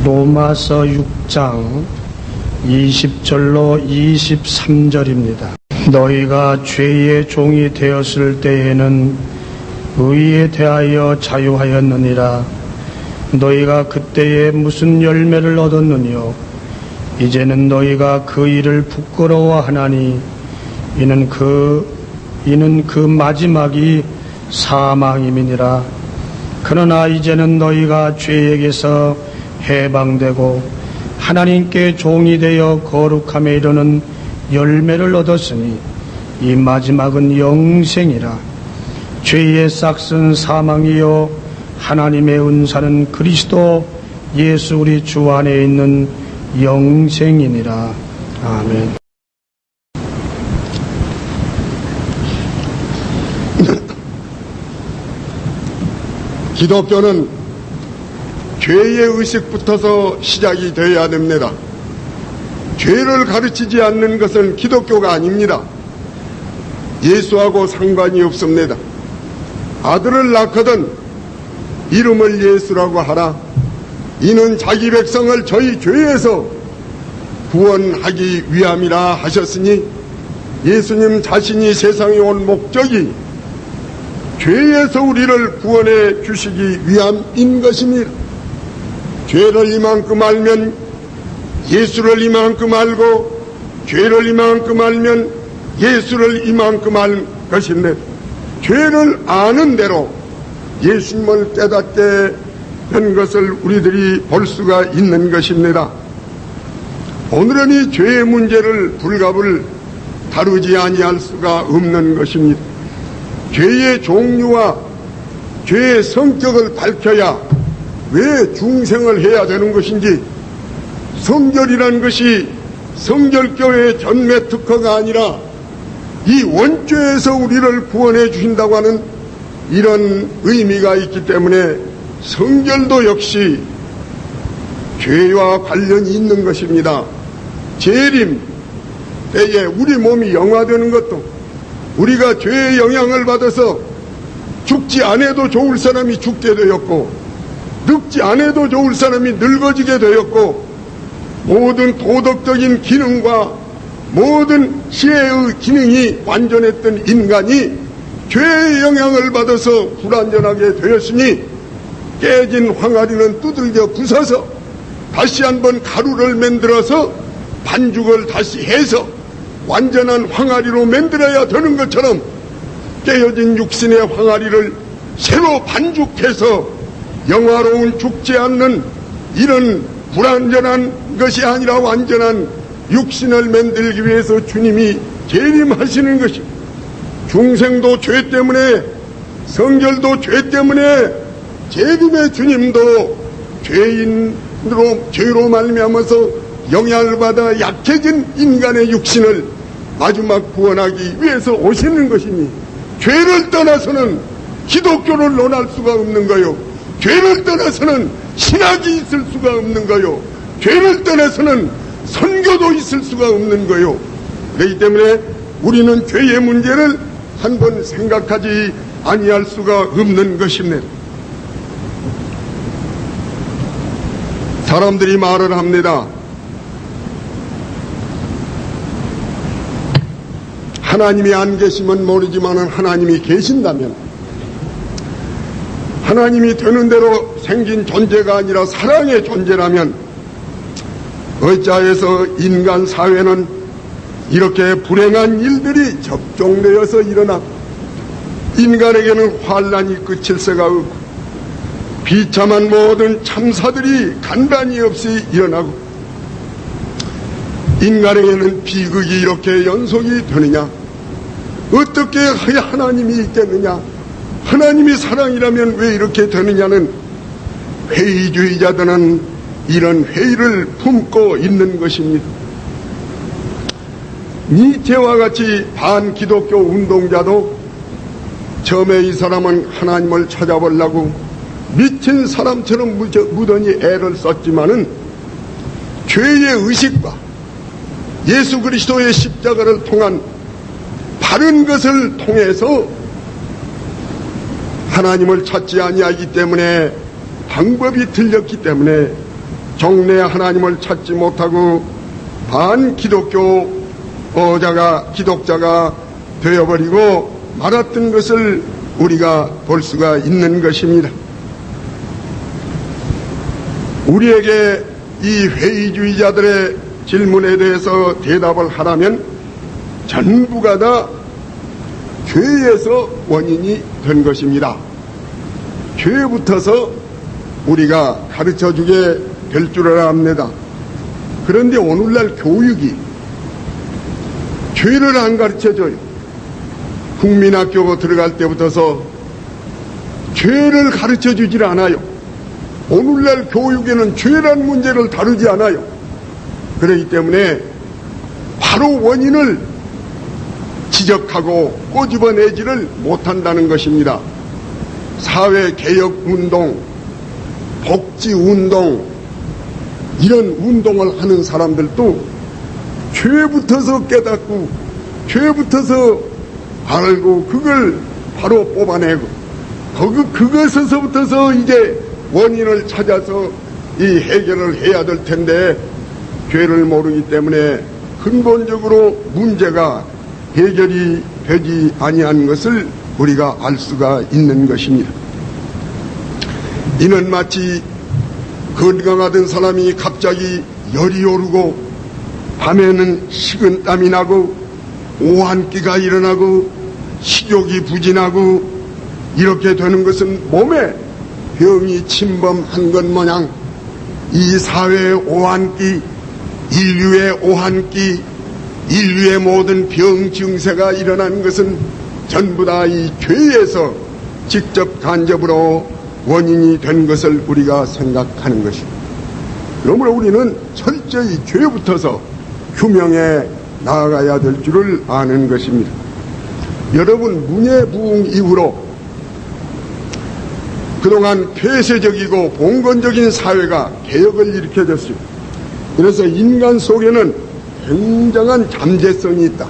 로마서 6장 20절로 23절입니다. 너희가 죄의 종이 되었을 때에는 의에 대하여 자유하였느니라. 너희가 그때에 무슨 열매를 얻었느뇨? 이제는 너희가 그 일을 부끄러워하나니 이는 그 마지막이 사망임이니라. 그러나 이제는 너희가 죄에게서 해방되고 하나님께 종이 되어 거룩함에 이르는 열매를 얻었으니 이 마지막은 영생이라. 죄의 싹은 사망이요 하나님의 은사는 그리스도 예수 우리 주 안에 있는 영생이니라. 아멘. 기독교는 죄의 의식부터서 시작이 되어야 됩니다. 죄를 가르치지 않는 것은 기독교가 아닙니다. 예수하고 상관이 없습니다. 아들을 낳거든 이름을 예수라고 하라. 이는 자기 백성을 저희 죄에서 구원하기 위함이라 하셨으니 예수님 자신이 세상에 온 목적이 죄에서 우리를 구원해 주시기 위함인 것입니다. 죄를 이만큼 알면 예수를 이만큼 알고 죄를 이만큼 알면 예수를 이만큼 알 것인데 죄를 아는 대로 예수님을 깨닫게 된 것을 우리들이 볼 수가 있는 것입니다. 오늘은 이 죄의 문제를 불갑을 다루지 아니할 수가 없는 것입니다. 죄의 종류와 죄의 성격을 밝혀야 왜 중생을 해야 되는 것인지, 성결이라는 것이 성결교회의 전매 특허가 아니라 이 원죄에서 우리를 구원해 주신다고 하는 이런 의미가 있기 때문에 성결도 역시 죄와 관련이 있는 것입니다. 재림 때에 우리 몸이 영화되는 것도 우리가 죄의 영향을 받아서 죽지 않아도 좋을 사람이 죽게 되었고 늙지 않아도 좋을 사람이 늙어지게 되었고 모든 도덕적인 기능과 모든 지혜의 기능이 완전했던 인간이 죄의 영향을 받아서 불완전하게 되었으니 깨진 항아리는 두들겨 부숴서 다시 한번 가루를 만들어서 반죽을 다시 해서 완전한 항아리로 만들어야 되는 것처럼 깨어진 육신의 항아리를 새로 반죽해서 영화로운 죽지 않는 이런 불완전한 것이 아니라 완전한 육신을 만들기 위해서 주님이 재림하시는 것입니다. 중생도 죄 때문에 성결도 죄 때문에 재림의 주님도 죄로 말미암아서 영향을 받아 약해진 인간의 육신을 마지막 구원하기 위해서 오시는 것이니 죄를 떠나서는 기독교를 논할 수가 없는 거요. 죄를 떠나서는 신학이 있을 수가 없는 거요. 죄를 떠나서는 선교도 있을 수가 없는 거요. 그렇기 때문에 우리는 죄의 문제를 한번 생각하지 아니할 수가 없는 것입니다. 사람들이 말을 합니다. 하나님이 안 계시면 모르지만 하나님이 계신다면, 하나님이 되는 대로 생긴 존재가 아니라 사랑의 존재라면 어찌하여서 인간 사회는 이렇게 불행한 일들이 접종되어서 일어나 인간에게는 환란이 끝일 새가 없고 비참한 모든 참사들이 간단히 없이 일어나고 인간에게는 비극이 이렇게 연속이 되느냐? 어떻게 하나님이 있겠느냐? 하나님이 사랑이라면 왜 이렇게 되느냐는 회의주의자들은 이런 회의를 품고 있는 것입니다. 니체와 같이 반기독교 운동자도 처음에 이 사람은 하나님을 찾아보려고 미친 사람처럼 무던히 애를 썼지만은 죄의 의식과 예수 그리스도의 십자가를 통한 바른 것을 통해서 하나님을 찾지 아니하기 때문에 방법이 틀렸기 때문에 정례 하나님을 찾지 못하고 기독자가 되어버리고 말았던 것을 우리가 볼 수가 있는 것입니다. 우리에게 이 회의주의자들의 질문에 대해서 대답을 하라면 전부가 다 죄에서 원인이 된 것입니다. 죄부터서 우리가 가르쳐주게 될 줄 압니다. 그런데 오늘날 교육이 죄를 안 가르쳐줘요. 국민학교 들어갈 때부터서 죄를 가르쳐주질 않아요. 오늘날 교육에는 죄란 문제를 다루지 않아요. 그렇기 때문에 바로 원인을 지적하고 꼬집어내지를 못한다는 것입니다. 사회개혁운동, 복지운동, 이런 운동을 하는 사람들도 죄부터서 깨닫고 죄부터서 알고 그걸 바로 뽑아내고 그것에서부터서 이제 원인을 찾아서 이 해결을 해야 될 텐데 죄를 모르기 때문에 근본적으로 문제가 해결이 되지 아니한 것을 우리가 알 수가 있는 것입니다. 이는 마치 건강하던 사람이 갑자기 열이 오르고 밤에는 식은땀이 나고 오한기가 일어나고 식욕이 부진하고 이렇게 되는 것은 몸에 병이 침범한 것 마냥 이 사회의 오한기, 인류의 오한기, 인류의 모든 병 증세가 일어나는 것은 전부 다 이 죄에서 직접 간접으로 원인이 된 것을 우리가 생각하는 것입니다. 그러므로 우리는 철저히 죄부터서 규명해 나아가야 될 줄을 아는 것입니다. 여러분, 문예부흥 이후로 그동안 폐쇄적이고 봉건적인 사회가 개혁을 일으켜졌습니다. 그래서 인간 속에는 굉장한 잠재성이 있다.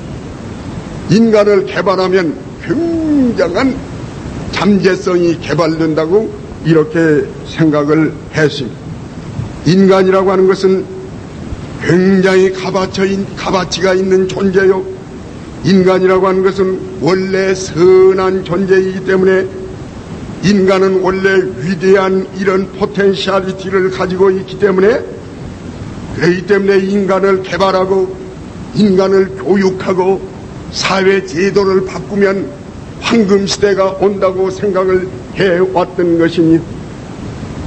인간을 개발하면 굉장한 잠재성이 개발된다고 이렇게 생각을 했습니다. 인간이라고 하는 것은 굉장히 값어치가 있는 존재요. 인간이라고 하는 것은 원래 선한 존재이기 때문에 인간은 원래 위대한 이런 포텐셜리티를 가지고 있기 때문에 그렇기 때문에 인간을 개발하고 인간을 교육하고 사회 제도를 바꾸면 황금시대가 온다고 생각을 해왔던 것입니다.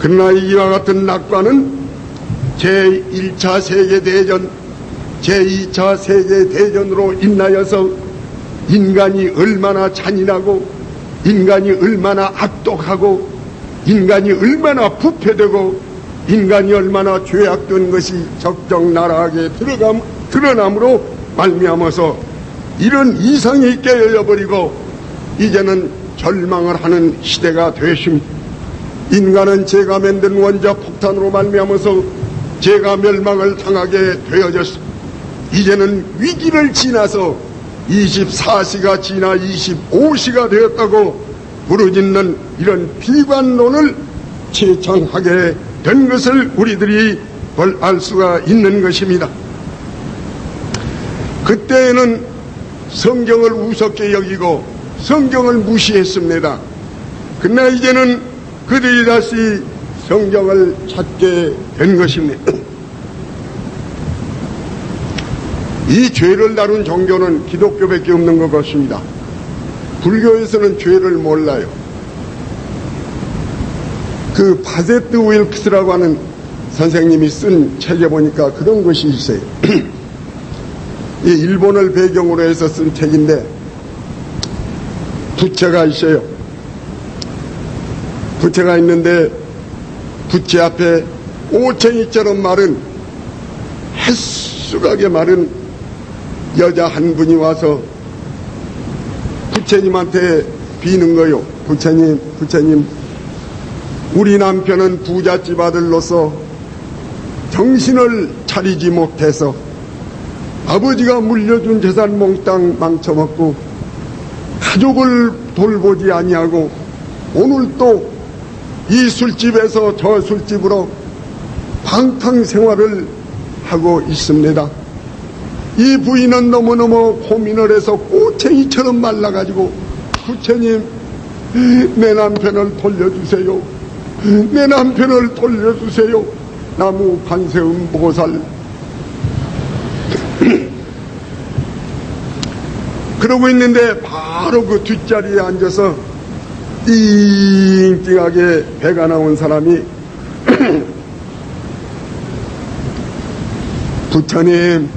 그러나 이와 같은 낙관은 제1차 세계대전, 제2차 세계대전으로 인하여서 인간이 얼마나 잔인하고 인간이 얼마나 악독하고 인간이 얼마나 부패되고 인간이 얼마나 죄악된 것이 적적나라하게 드러남으로 말미암아서 이런 이상이 깨어버리고 이제는 절망을 하는 시대가 되었습니다. 인간은 제가 만든 원자 폭탄으로 말미암아서 제가 멸망을 당하게 되어졌습니다. 이제는 위기를 지나서 24시가 지나 25시가 되었다고 부르짖는 이런 비관론을 채창하게 된 것을 우리들이 알 수가 있는 것입니다. 그때에는 성경을 우습게 여기고 성경을 무시했습니다. 그러나 이제는 그들이 다시 성경을 찾게 된 것입니다. 이 죄를 다룬 종교는 기독교밖에 없는 것 같습니다. 불교에서는 죄를 몰라요. 그 바제트 윌크스라고 하는 선생님이 쓴 책에 보니까 그런 것이 있어요. 이 일본을 배경으로 해서 쓴 책인데 부채가 있어요. 부채가 있는데 부채 앞에 오챙이처럼 마른 햇수각에 마른 여자 한 분이 와서 부처님한테 비는 거요. 부처님, 우리 남편은 부잣집 아들로서 정신을 차리지 못해서 아버지가 물려준 재산 몽땅 망쳐먹고 가족을 돌보지 아니하고 오늘 또 이 술집에서 저 술집으로 방탕 생활을 하고 있습니다. 이 부인은 너무너무 고민을 해서 꼬챙이처럼 말라가지고, 부처님, 내 남편을 돌려주세요. 내 남편을 돌려주세요. 나무 관세음 보살. 그러고 있는데 바로 그 뒷자리에 앉아서 띵띵하게 배가 나온 사람이 부처님,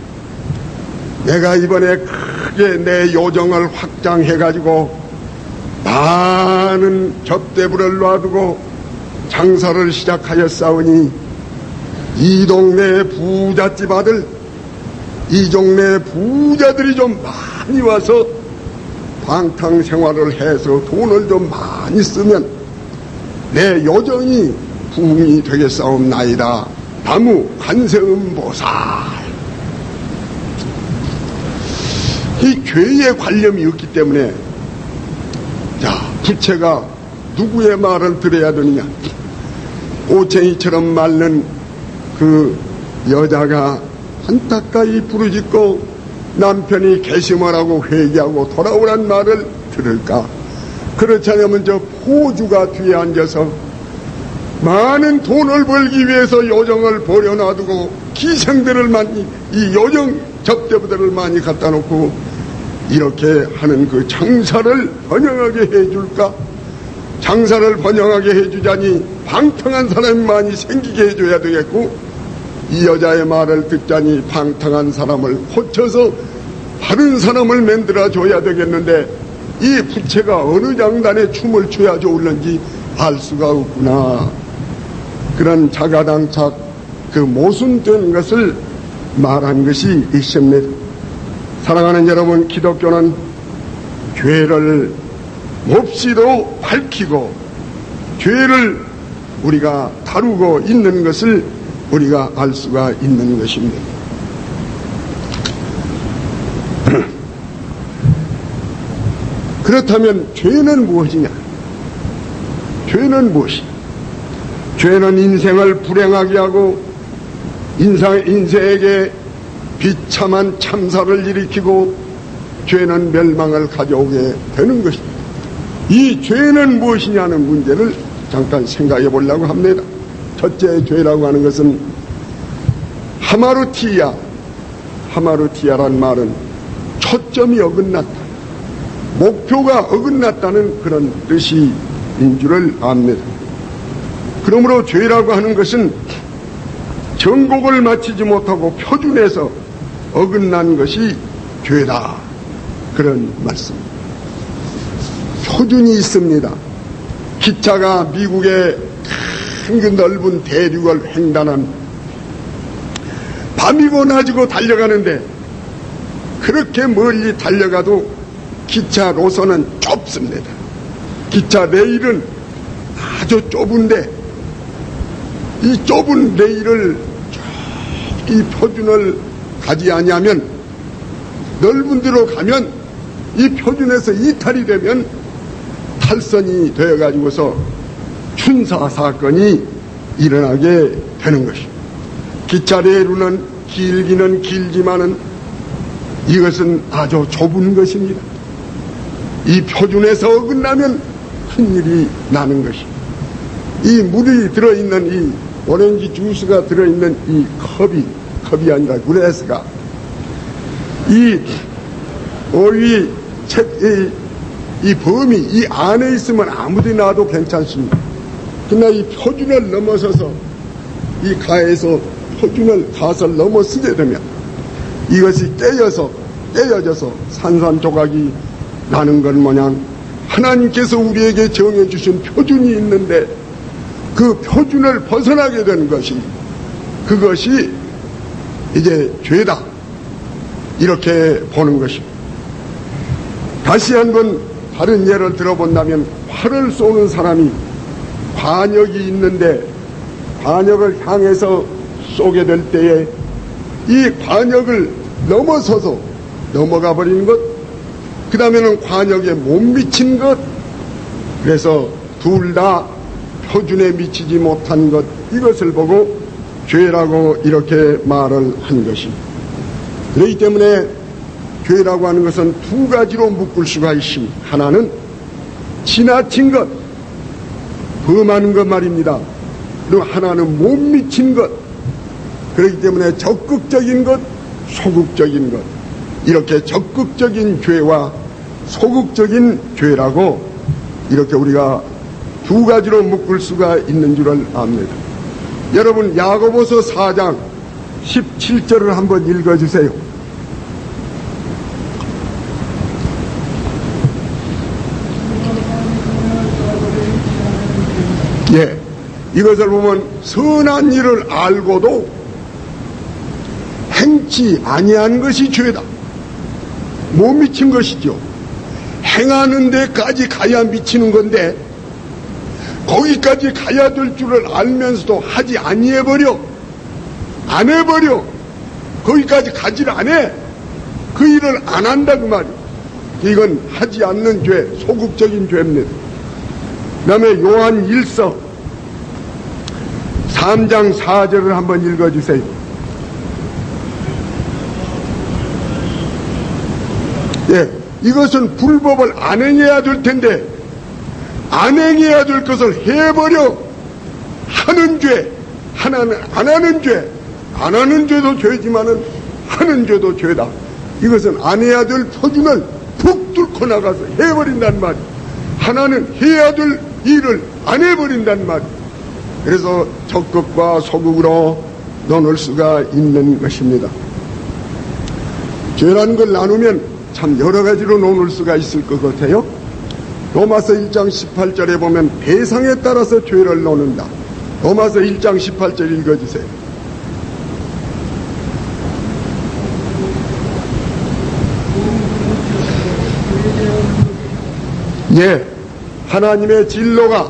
내가 이번에 크게 내 요정을 확장해가지고 많은 접대부를 놔두고 장사를 시작하였사오니 이 동네 부잣집 아들, 이 동네 부자들이 좀 많이 와서 방탕 생활을 해서 돈을 좀 많이 쓰면 내 요정이 부흥이 되겠사옵나이다. 나무 관세음 보살. 이 죄에 관념이 없기 때문에, 자, 부처가 누구의 말을 들어야 되느냐? 꼬챙이처럼 말른 그 여자가 안타까이 부르짖고 남편이 개심을 하고 회개하고 돌아오란 말을 들을까? 그렇지 않으면 저 포주가 뒤에 앉아서 많은 돈을 벌기 위해서 요정을 버려놔두고 기생들을 많이, 이 요정 접대부들을 많이 갖다 놓고 이렇게 하는 그 장사를 번영하게 해줄까? 장사를 번영하게 해주자니 방탕한 사람이 많이 생기게 해줘야 되겠고, 이 여자의 말을 듣자니 방탕한 사람을 고쳐서 바른 사람을 만들어줘야 되겠는데, 이 부처가 어느 장단에 춤을 춰야 좋을는지 알 수가 없구나. 그런 자가당착, 그 모순된 것을 말한 것이 있습니다. 사랑하는 여러분, 기독교는 죄를 몹시도 밝히고 죄를 우리가 다루고 있는 것을 우리가 알 수가 있는 것입니다. 그렇다면 죄는 무엇이냐? 죄는 무엇이냐? 죄는 인생을 불행하게 하고 인생에게 비참한 참사를 일으키고 죄는 멸망을 가져오게 되는 것입니다. 이 죄는 무엇이냐는 문제를 잠깐 생각해 보려고 합니다. 첫째 죄라고 하는 것은 하마루티야. 하마루티야란 말은 초점이 어긋났다, 목표가 어긋났다는 그런 뜻인 줄을 압니다. 그러므로 죄라고 하는 것은 정곡을 마치지 못하고 표준에서 어긋난 것이 죄다, 그런 말씀입니다. 표준이 있습니다. 기차가 미국의 큰 그 넓은 대륙을 횡단한 밤이고 낮이고 달려가는데, 그렇게 멀리 달려가도 기차 노선은 좁습니다. 기차 레일은 아주 좁은데, 이 좁은 레일을 이 표준을 가지 아니하면, 넓은 데로 가면 이 표준에서 이탈이 되면 탈선이 되어가지고서 춘사 사건이 일어나게 되는 것입니다. 기차 레일은 길기는 길지만은 이것은 아주 좁은 것입니다. 이 표준에서 어긋나면 큰일이 나는 것입니다. 이 물이 들어있는 이 오렌지 주스가 들어있는 이 컵이 아니라 그레스가 이 어휘 이 범위 이 안에 있으면 아무데 놔도 괜찮습니다. 그러나 이 표준을 넘어서서 이 가에서 표준을 가설 넘어서게 되면 이것이 떼어져서 산산조각이 나는 것 모양 하나님께서 우리에게 정해주신 표준이 있는데 그 표준을 벗어나게 되는 것이, 그것이 이제 죄다, 이렇게 보는 것입니다. 다시 한번 다른 예를 들어본다면, 활을 쏘는 사람이 관역이 있는데 관역을 향해서 쏘게 될 때에 이 관역을 넘어서서 넘어가 버리는 것, 그 다음에는 관역에 못 미친 것, 그래서 둘 다 표준에 미치지 못한 것, 이것을 보고 죄라고 이렇게 말을 한 것입니다. 그렇기 때문에 죄라고 하는 것은 두 가지로 묶을 수가 있습니다. 하나는 지나친 것, 범하는 것 말입니다. 그리고 하나는 못 미친 것. 그렇기 때문에 적극적인 것, 소극적인 것, 이렇게 적극적인 죄와 소극적인 죄라고 이렇게 우리가 두 가지로 묶을 수가 있는 줄을 압니다. 여러분, 야고보서 4장 17절을 한번 읽어주세요. 예, 이것을 보면 선한 일을 알고도 행치 아니한 것이 죄다. 못 미친 것이죠. 행하는 데까지 가야 미치는 건데 거기까지 가야 될 줄을 알면서도 하지 아니해버려. 안 해버려. 거기까지 가지를 안 해. 그 일을 안 한다 그 말이야. 이건 하지 않는 죄, 소극적인 죄입니다. 그 다음에 요한 1서 3장 4절을 한번 읽어주세요. 예, 이것은 불법을 안 행해야 될 텐데 안 행해야 될 것을 해버려 하는 죄, 하나는 안 하는 죄. 안 하는 죄도 죄지만은 하는 죄도 죄다. 이것은 안 해야 될 표준을 푹 뚫고 나가서 해버린단 말이야. 하나는 해야 될 일을 안 해버린단 말이야. 그래서 적극과 소극으로 나눌 수가 있는 것입니다. 죄라는 걸 나누면 참 여러 가지로 나눌 수가 있을 것 같아요. 로마서 1장 18절에 보면 대상에 따라서 죄를 나눈다. 로마서 1장 18절 읽어주세요. 예, 하나님의 진노가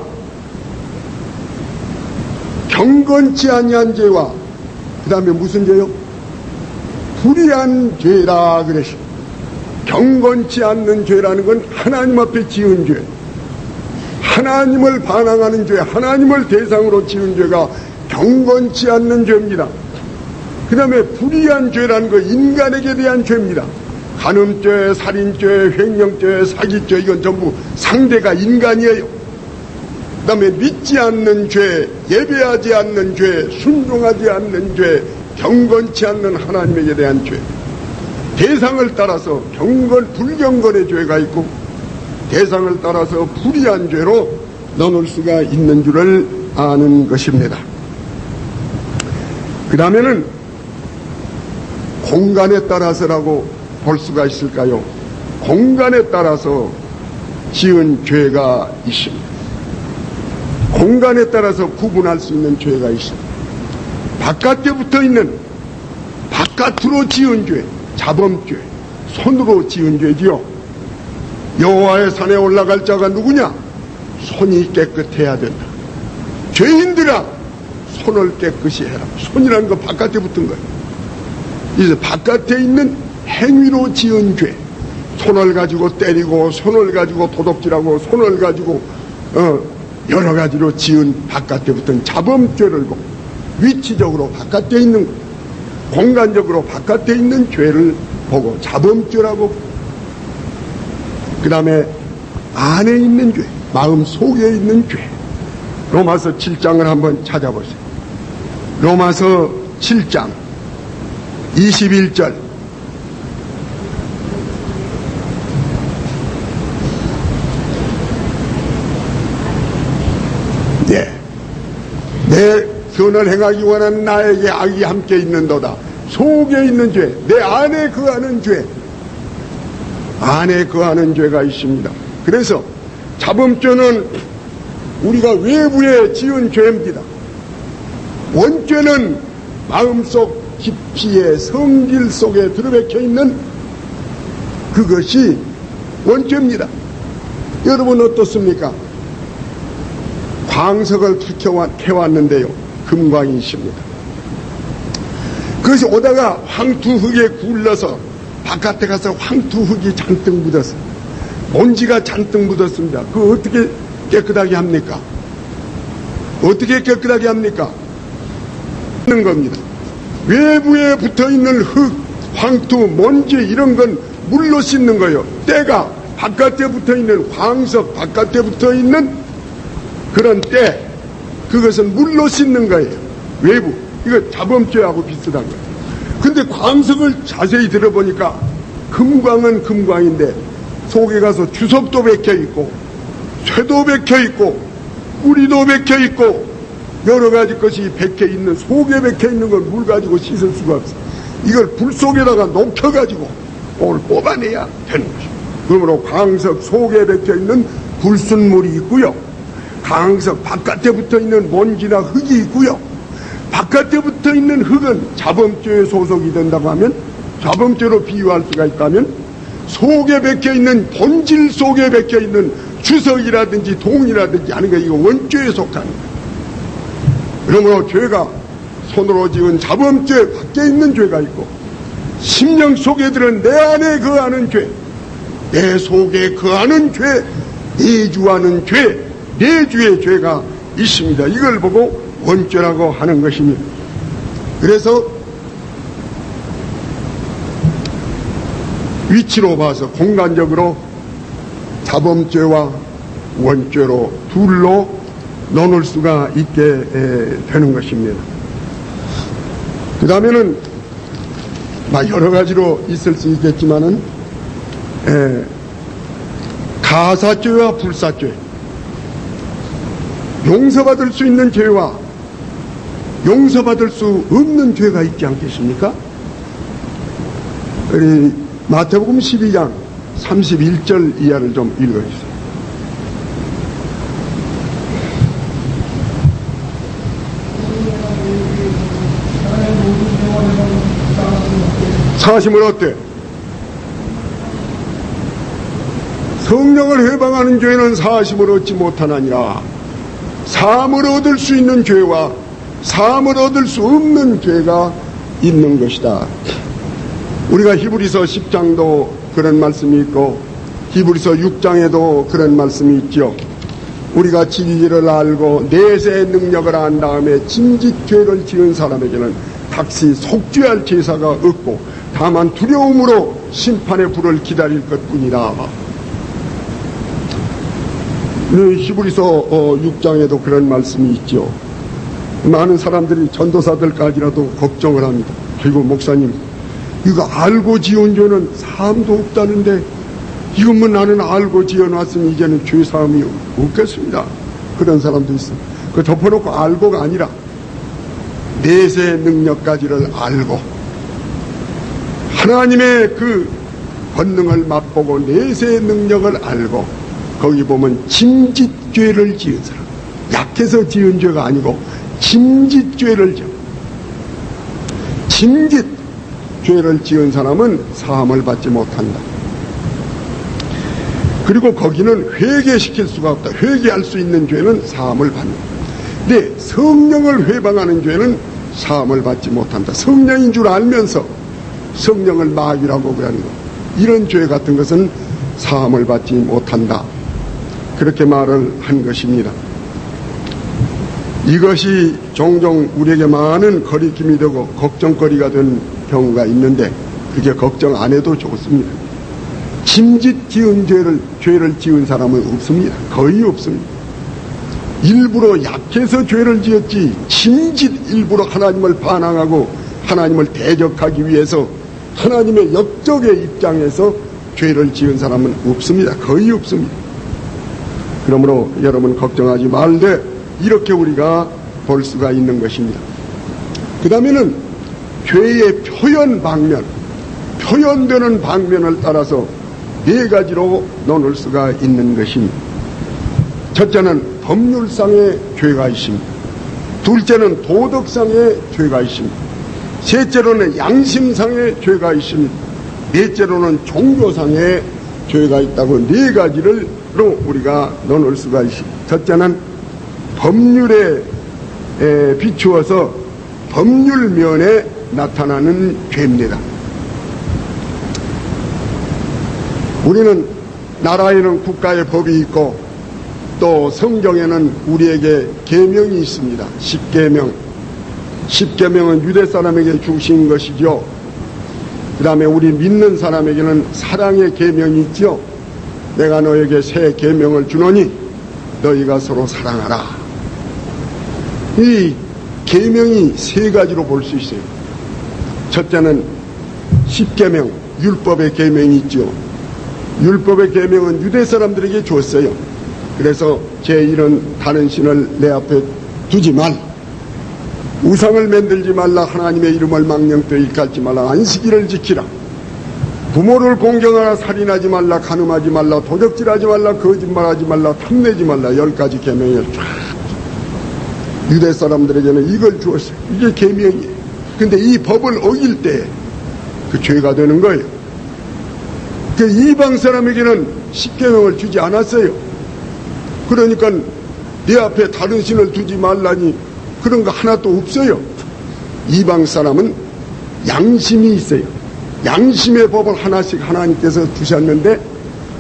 경건치 아니한 죄와 그 다음에 무슨 죄요? 불의한 죄라 그러시오. 경건치 않는 죄라는 건 하나님 앞에 지은 죄, 하나님을 반항하는 죄, 하나님을 대상으로 지은 죄가 경건치 않는 죄입니다. 그 다음에 불의한 죄라는 건 인간에게 대한 죄입니다. 간음죄, 살인죄, 횡령죄, 사기죄, 이건 전부 상대가 인간이에요. 그 다음에 믿지 않는 죄, 예배하지 않는 죄, 순종하지 않는 죄, 경건치 않는 하나님에게 대한 죄. 대상을 따라서 불경건의 죄가 있고 대상을 따라서 불의한 죄로 나눌 수가 있는 줄을 아는 것입니다. 그 다음에는 공간에 따라서라고 볼 수가 있을까요? 공간에 따라서 지은 죄가 있습니다. 공간에 따라서 구분할 수 있는 죄가 있습니다. 바깥에 붙어 있는 바깥으로 지은 죄, 자범죄, 손으로 지은 죄지요. 여호와의 산에 올라갈 자가 누구냐? 손이 깨끗해야 된다. 죄인들아, 손을 깨끗이 해라. 손이라는 거 바깥에 붙은 거예요. 이제 바깥에 있는 행위로 지은 죄, 손을 가지고 때리고, 손을 가지고 도둑질하고, 손을 가지고 여러 가지로 지은 바깥에 붙은 자범죄를 보고, 위치적으로 바깥에 있는 것, 공간적으로 바깥에 있는 죄를 보고 자범죄라고. 그 다음에 안에 있는 죄, 마음 속에 있는 죄. 로마서 7장을 한번 찾아보세요. 로마서 7장 21절. 내 선을 행하기 원하는 나에게 악이 함께 있는도다. 속에 있는 죄, 내 안에 거하는 죄, 안에 거하는 죄가 있습니다. 그래서 자범죄는 우리가 외부에 지은 죄입니다. 원죄는 마음속 깊이의 성질 속에 들어박혀 있는 그것이 원죄입니다. 여러분 어떻습니까? 광석을 캐왔는데요, 금광이 있습니다. 그것이 오다가 황투흙에 굴러서 바깥에 가서 황투흙이 잔뜩 묻었어요. 먼지가 잔뜩 묻었습니다. 그거 어떻게 깨끗하게 합니까? 어떻게 깨끗하게 합니까? 씻는 겁니다. 외부에 붙어있는 흙, 황토, 먼지 이런 건 물로 씻는 거예요. 때가 바깥에 붙어있는 광석, 바깥에 붙어있는 그런 때, 그것은 물로 씻는 거예요. 외부. 이거 자범죄하고 비슷한 거예요. 근데 광석을 자세히 들어보니까 금광은 금광인데 속에 가서 주석도 박혀있고 쇠도 박혀있고 뿌리도 박혀있고 여러 가지 것이 박혀있는, 속에 박혀있는 걸 물 가지고 씻을 수가 없어. 이걸 불 속에다가 녹여가지고 오늘 뽑아내야 되는 것이죠. 그러므로 광석 속에 박혀있는 불순물이 있고요. 광석 바깥에 붙어있는 먼지나 흙이 있고요. 바깥에 붙어있는 흙은 자범죄에 소속이 된다고 하면, 자범죄로 비유할 수가 있다면, 속에 박혀있는, 본질 속에 박혀있는 주석이라든지 동이라든지 하는 거, 이거 원죄에 속하는 거예요. 그러므로 죄가 손으로 지은 자범죄 밖에 있는 죄가 있고, 심령 속에 들은 내 안에 거하는 죄, 내 속에 거하는 죄, 내주하는 죄, 내주의 죄가 있습니다. 이걸 보고 원죄라고 하는 것입니다. 그래서 위치로 봐서 공간적으로 자범죄와 원죄로 둘로 나눌 수가 있게 되는 것입니다. 그 다음에는 여러 가지로 있을 수 있겠지만은 가사죄와 불사죄, 용서받을 수 있는 죄와 용서받을 수 없는 죄가 있지 않겠습니까? 우리 마태복음 12장 31절 이하를 좀 읽어주세요. 사심을 어때? 성령을 회방하는 죄는 사심을 얻지 못하나니라. 사함을 얻을 수 있는 죄와 사함을 얻을 수 없는 죄가 있는 것이다. 우리가 히브리서 10장도 그런 말씀이 있고 히브리서 6장에도 그런 말씀이 있죠. 우리가 진리를 알고 내세의 능력을 안 다음에 짐짓 죄를 지은 사람에게는 닥시 속죄할 제사가 없고 다만 두려움으로 심판의 불을 기다릴 것뿐이다. 히브리서 6장에도 그런 말씀이 있죠. 많은 사람들이 전도사들까지라도 걱정을 합니다. 아이고 목사님, 이거 알고 지은 죄는 사함도 없다는데 이것만 나는 알고 지어놨으니 이제는 죄사함이 없겠습니다. 그런 사람도 있습니다. 그 덮어놓고 알고가 아니라 내세의 능력까지를 알고 하나님의 그 권능을 맛보고 내세의 능력을 알고 거기 보면 짐짓죄를 지은 사람, 약해서 지은 죄가 아니고 짐짓죄를 지은, 짐짓죄를 지은 사람은 사함을 받지 못한다. 그리고 거기는 회개시킬 수가 없다. 회개할 수 있는 죄는 사함을 받는다. 근데 성령을 회방하는 죄는 사함을 받지 못한다. 성령인 줄 알면서 성령을 마귀라고 그러는 것, 이런 죄 같은 것은 사함을 받지 못한다. 그렇게 말을 한 것입니다. 이것이 종종 우리에게 많은 거리낌이 되고 걱정거리가 된 경우가 있는데 그게 걱정 안 해도 좋습니다. 짐짓 지은 죄를 지은 사람은 없습니다. 거의 없습니다. 일부러 약해서 죄를 지었지 짐짓 일부러 하나님을 반항하고 하나님을 대적하기 위해서 하나님의 역적의 입장에서 죄를 지은 사람은 없습니다. 거의 없습니다. 그러므로 여러분 걱정하지 말되 이렇게 우리가 볼 수가 있는 것입니다. 그 다음에는 죄의 표현 방면, 표현되는 방면을 따라서 네 가지로 나눌 수가 있는 것입니다. 첫째는 법률상의 죄가 있습니다. 둘째는 도덕상의 죄가 있습니다. 셋째로는 양심상의 죄가 있습니다. 넷째로는 종교상의 죄가 있다고 네 가지로 우리가 나눌 수가 있습니다. 첫째는 법률에 비추어서 법률면에 나타나는 죄입니다. 우리는 나라에는 국가의 법이 있고 또 성경에는 우리에게 계명이 있습니다. 10계명. 십계명은 유대 사람에게 주신 것이죠. 그 다음에 우리 믿는 사람에게는 사랑의 계명이 있죠. 내가 너에게 새 계명을 주노니 너희가 서로 사랑하라. 이 계명이 세 가지로 볼 수 있어요. 첫째는 십계명, 율법의 계명이 있죠. 율법의 계명은 유대 사람들에게 줬어요. 그래서 제1은 다른 신을 내 앞에 두지 말라. 우상을 만들지 말라. 하나님의 이름을 망령되이 일컫지 말라. 안식일을 지키라. 부모를 공경하라. 살인하지 말라. 간음하지 말라. 도적질하지 말라. 거짓말하지 말라. 탐내지 말라. 10가지 계명을 쫙 유대 사람들에게는 이걸 주었어요. 이게 계명이에요. 근데 이 법을 어길 때 그 죄가 되는 거예요. 그 이방 사람에게는 십계명을 주지 않았어요. 그러니까 네 앞에 다른 신을 두지 말라니 그런 거 하나도 없어요. 이방 사람은 양심이 있어요. 양심의 법을 하나씩 하나님께서 주셨는데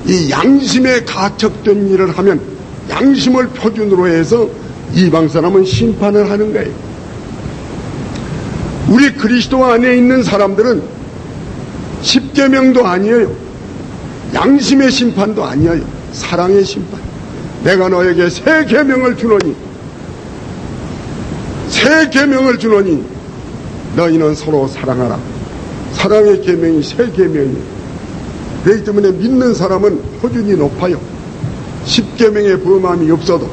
이 양심에 가척된 일을 하면 양심을 표준으로 해서 이방 사람은 심판을 하는 거예요. 우리 그리스도 안에 있는 사람들은 십계명도 아니에요. 양심의 심판도 아니에요. 사랑의 심판. 내가 너에게 새 계명을 주노니 너희는 서로 사랑하라. 사랑의 계명이 새 계명이에요. 그렇기 때문에 믿는 사람은 표준이 높아요. 십계명의 범함이 없어도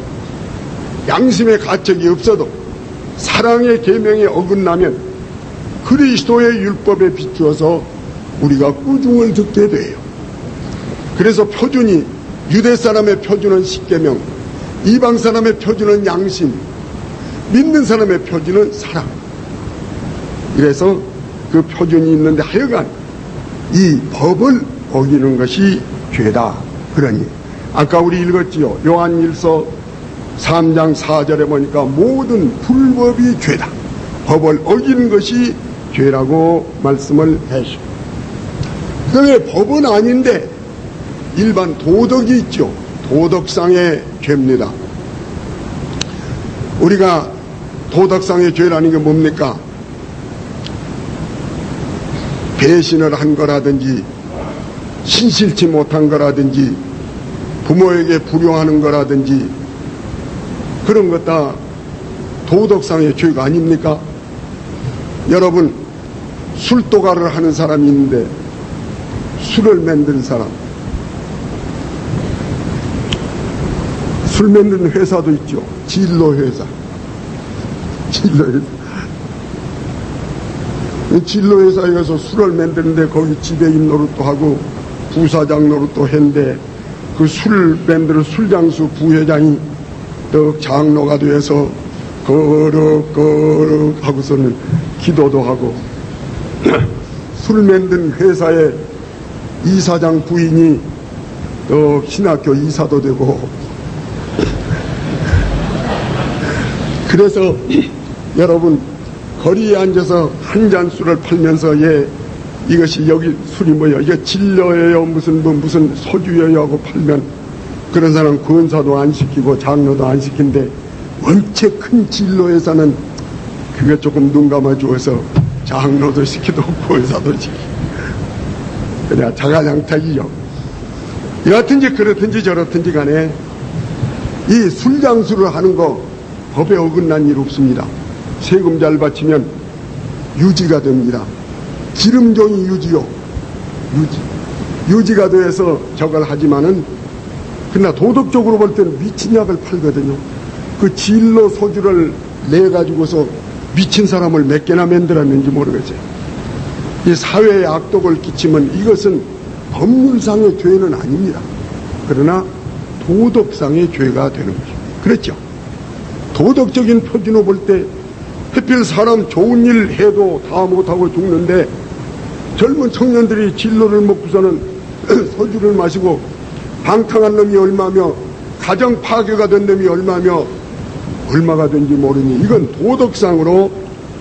양심의 가책이 없어도 사랑의 계명에 어긋나면 그리스도의 율법에 비추어서 우리가 꾸중을 듣게 돼요. 그래서 표준이 유대 사람의 표준은 십계명, 이방 사람의 표준은 양심, 믿는 사람의 표준은 사랑. 그래서 그 표준이 있는데 하여간 이 법을 어기는 것이 죄다. 그러니 아까 우리 읽었지요. 요한일서 3장 4절에 보니까 모든 불법이 죄다. 법을 어기는 것이 죄라고 말씀을 하시고, 그게 법은 아닌데 일반 도덕이 있죠. 도덕상의 죄입니다. 우리가 도덕상의 죄라는 게 뭡니까? 배신을 한 거라든지 신실치 못한 거라든지 부모에게 불효하는 거라든지 그런 것 다 도덕상의 죄가 아닙니까? 여러분, 술도가를 하는 사람이 있는데 술을 만든 사람, 술 만드는 회사도 있죠. 진로회사. 진로회사에 가서 술을 만드는데 거기 지배인 노릇도 하고 부사장 노릇도 했는데 그 술 만드는 술장수 부회장이 떡 장로가 되어서 거룩 하고서는 기도도 하고 술 만든 회사의 이사장 부인이 또 신학교 이사도 되고 그래서 여러분 거리에 앉아서 한 잔 술을 팔면서 이것이 여기 술이 뭐예요? 이게 진로예요? 무슨 소주예요? 하고 팔면 그런 사람 권사도 안 시키고 장로도 안 시킨데 원체 큰 진로에서는 그게 조금 눈 감아주어서 장로도 시키고 권사도 시키고 그냥 자가장탁이죠. 여하튼지 그렇든지 저렇든지 간에 이 술장수를 하는 거 법에 어긋난 일 없습니다. 세금 잘 바치면 유지가 됩니다. 기름종이 유지요. 유지가 돼서 저걸 하지만은 그러나 도덕적으로 볼 때는 미친 약을 팔거든요. 그 진로 소주를 내가지고서 미친 사람을 몇 개나 만들었는지 모르겠어요. 이 사회에 악독을 끼치면 이것은 법률상의 죄는 아닙니다. 그러나 도덕상의 죄가 되는 거죠. 그렇죠? 도덕적인 표준으로 볼 때 하필 사람 좋은 일 해도 다 못하고 죽는데 젊은 청년들이 진로를 먹고서는 소주를 마시고 방탕한 놈이 얼마며 가정 파괴가 된 놈이 얼마가 된지 모르니 이건 도덕상으로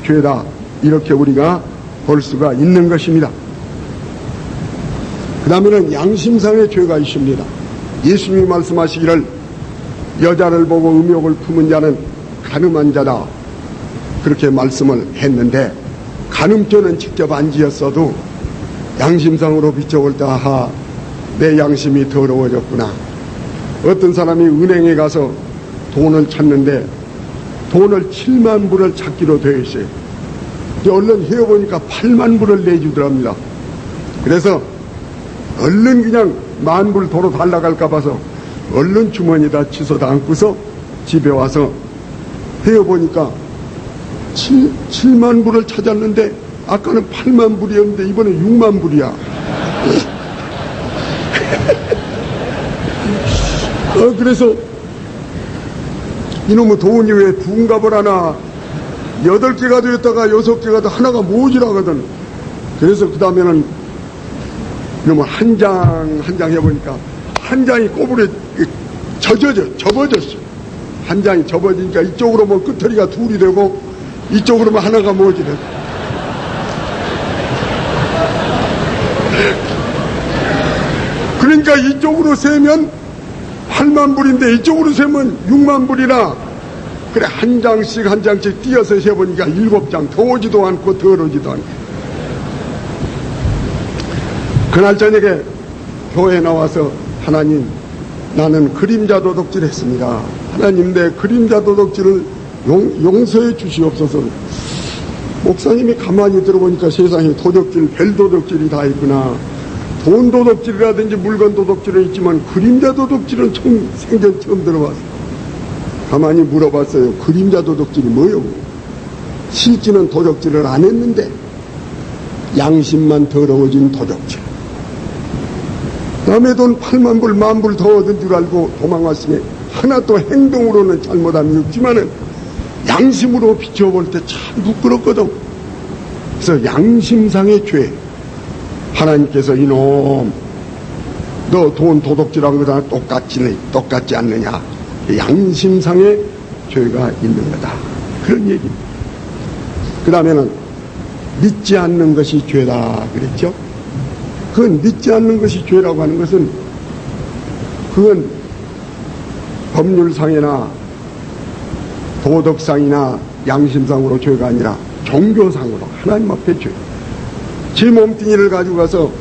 죄다. 이렇게 우리가 볼 수가 있는 것입니다. 그 다음에는 양심상의 죄가 있습니다. 예수님이 말씀하시기를 여자를 보고 음욕을 품은 자는 간음한 자다. 그렇게 말씀을 했는데, 간음죄는 직접 안 지었어도 양심상으로 비춰볼 때 아하, 내 양심이 더러워졌구나. 어떤 사람이 은행에 가서 돈을 찾는데 돈을 7만 불을 찾기로 되어 있어요. 얼른 헤어보니까 8만 불을 내주더랍니다. 그래서 얼른 그냥 10,000불 도로 달라갈까 봐서 얼른 주머니에다 치서다 안고서 집에 와서 헤어보니까 7만 불을 찾았는데 아까는 8만 불이었는데 이번에 6만 불이야. 그래서 이놈의 돈이 왜 둔갑을 하나, 8개가 되었다가 6개가 더 하나가 모자라거든. 그래서 그 다음에는 이놈을 한 장 해보니까 한 장이 꼬부려 접어졌어. 한 장이 접어지니까 이쪽으로 뭐 끝터리가 둘이 되고 이쪽으로 뭐 하나가 모자라. 그러니까 이쪽으로 세면 8만 불인데 이쪽으로 세면 6만 불이나. 그래, 한 장씩 띄어서 세보니까 7장, 더 오지도 않고 덜 오지도 않고. 그날 저녁에 교회에 나와서 하나님, 나는 그림자 도둑질 했습니다. 하나님, 내 그림자 도둑질을 용서해 주시옵소서. 목사님이 가만히 들어보니까 세상에 도둑질, 별 도둑질이 다 있구나. 돈 도둑질이라든지 물건 도둑질은 있지만 그림자 도둑질은 생전 처음 들어봤어요. 가만히 물어봤어요. 그림자 도둑질이 뭐요? 실제는 도둑질을 안 했는데 양심만 더러워진 도둑질. 남의 돈 8만 불, 10,000불 더 얻은 줄 알고 도망왔으니 하나 또 행동으로는 잘못함이 없지만은 양심으로 비춰볼 때 참 부끄럽거든. 그래서 양심상의 죄. 하나님께서 이놈, 너 돈 도둑질한 거다 똑같지 않느냐. 양심상의 죄가 있는 거다. 그런 얘기입니다. 그 다음에는 믿지 않는 것이 죄다 그랬죠. 그건 믿지 않는 것이 죄라고 하는 것은 그건 법률상이나 도덕상이나 양심상으로 죄가 아니라 종교상으로 하나님 앞에 죄. 제 몸뚱이를 가지고 가서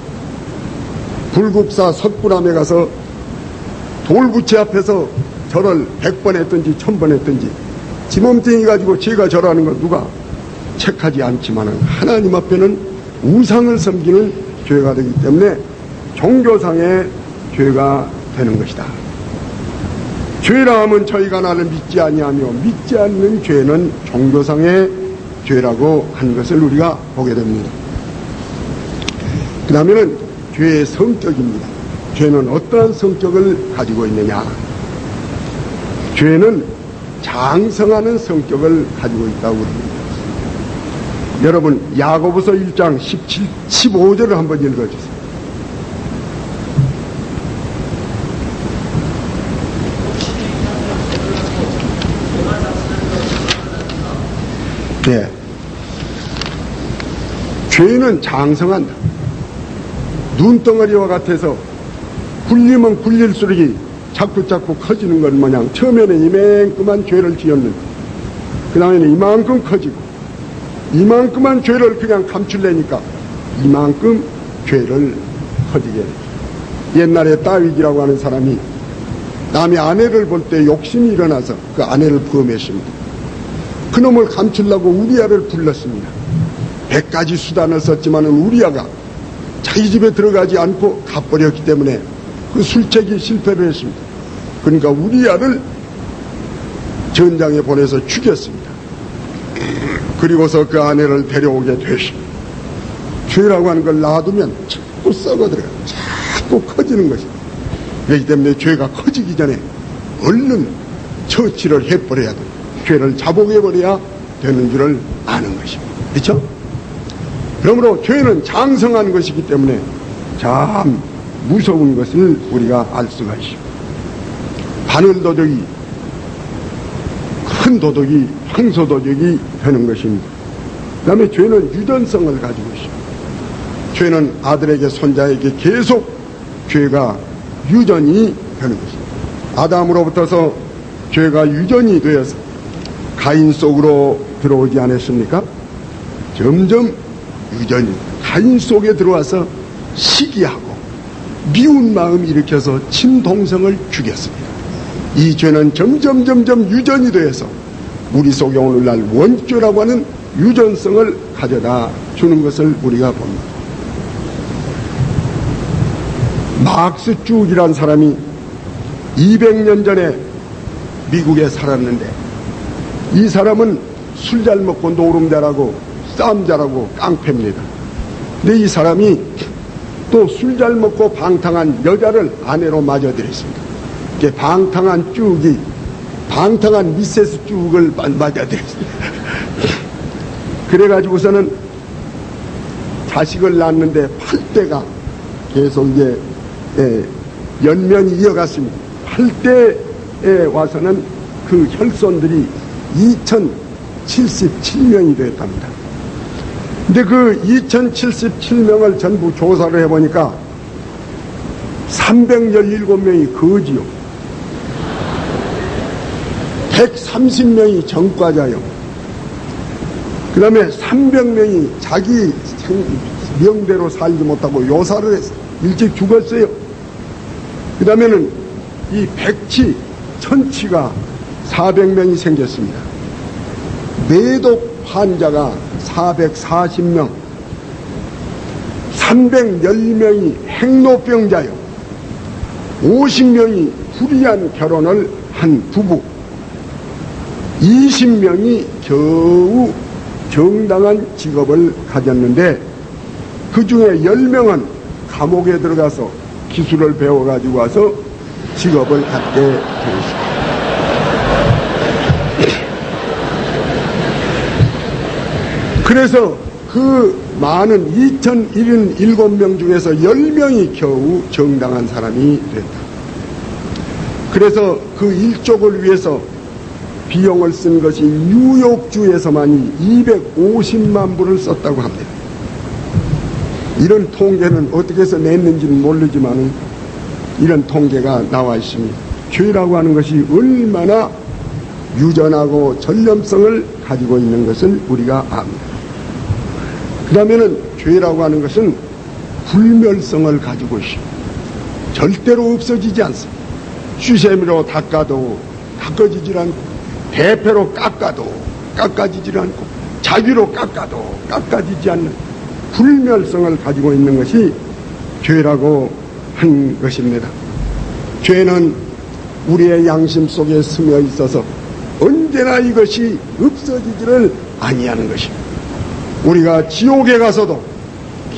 불국사 석굴암에 가서 돌부채 앞에서 절을 100번 했든지 1000번 했든지 지 몸뚱이 가지고 제가 절하는 건 누가 책하지 않지만은 하나님 앞에는 우상을 섬기는 죄가 되기 때문에 종교상의 죄가 되는 것이다. 죄라 하면 저희가 나를 믿지 아니하며 믿지 않는 죄는 종교상의 죄라고 하는 것을 우리가 보게 됩니다. 그 다음에는 죄의 성격입니다. 죄는 어떠한 성격을 가지고 있느냐. 죄는 장성하는 성격을 가지고 있다고 합니다. 여러분 야고보서 1장 15절을 한번 읽어주세요. 네. 죄는 장성한다. 눈덩어리와 같아서 굴리면 굴릴수록 자꾸 커지는 것 마냥 처음에는 이만큼만 죄를 지었는데 그 다음에는 이만큼 커지고 이만큼만 죄를 그냥 감출래니까 이만큼 죄를 커지게 해요. 옛날에 다윗이라고 하는 사람이 남의 아내를 볼 때 욕심이 일어나서 그 아내를 부검했습니다. 그놈을 감추려고 우리아를 불렀습니다. 100가지 수단을 썼지만은 우리아가 자기 집에 들어가지 않고 가버렸기 때문에 그 술책이 실패를 했습니다. 그러니까 우리아를 전장에 보내서 죽였습니다. 그리고서 그 아내를 데려오게 됐습니다. 죄라고 하는 걸 놔두면 자꾸 썩어들어요. 자꾸 커지는 것입니다. 그렇기 때문에 죄가 커지기 전에 얼른 처치를 해버려야 돼요. 죄를 자복해버려야 되는 줄을 아는 것입니다. 그렇죠? 그러므로 죄는 장성한 것이기 때문에 참 무서운 것을 우리가 알 수가 있습니다. 바늘도둑이 큰 도둑이 황소도둑이 되는 것입니다. 그 다음에 죄는 유전성을 가지고 있습니다. 죄는 아들에게 손자에게 계속 죄가 유전이 되는 것입니다. 아담으로부터서 죄가 유전이 되어서 가인 속으로 들어오지 않았습니까? 점점 유전이 가인 속에 들어와서 시기하고 미운 마음 일으켜서 친동성을 죽였습니다. 이 죄는 점점 유전이 되어서 우리 속에 오늘날 원죄라고 하는 유전성을 가져다 주는 것을 우리가 봅니다. 막스 쭉이란 사람이 200년 전에 미국에 살았는데, 이 사람은 술 잘 먹고 노름 잘하고 싸움 잘하고 깡패입니다. 근데 이 사람이 또 술 잘 먹고 방탕한 여자를 아내로 맞아들였습니다. 이게 방탕한 쭉이 방탕한 미세스 쭉을 맞아들였습니다. 그래가지고서는 자식을 낳았는데 8대가 계속 이제 연면이 이어갔습니다. 8대에 와서는 그 혈손들이 2077명이 되었답니다. 근데 그 2077명을 전부 조사를 해보니까 317명이 거지요. 130명이 전과자요. 그 다음에 300명이 자기 명대로 살지 못하고 요사를 했어요. 일찍 죽었어요. 그 다음에는 이 백치, 천치가 400명이 생겼습니다. 매독 환자가 440명, 310명이 행로병자요, 50명이 불의한 결혼을 한 부부, 20명이 겨우 정당한 직업을 가졌는데 그 중에 10명은 감옥에 들어가서 기술을 배워가지고 와서 직업을 갖게 되었습니다. 그래서 그 많은 2077명 중에서 10명이 겨우 정당한 사람이 됐다. 그래서 그 일족을 위해서 비용을 쓴 것이 뉴욕주에서만이 250만 불을 썼다고 합니다. 이런 통계는 어떻게 해서 냈는지는 모르지만 이런 통계가 나와 있습니다. 죄라고 하는 것이 얼마나 유전하고 전념성을 가지고 있는 것을 우리가 압니다. 그 다음에는 죄라고 하는 것은 불멸성을 가지고 있습니다. 절대로 없어지지 않습니다. 슈세미로 닦아도 닦아지질 않고, 대패로 깎아도 깎아지질 않고, 자기로 깎아도 깎아지지 않는 불멸성을 가지고 있는 것이 죄라고 한 것입니다. 죄는 우리의 양심 속에 스며 있어서 언제나 이것이 없어지지를 아니하는 것입니다. 우리가 지옥에 가서도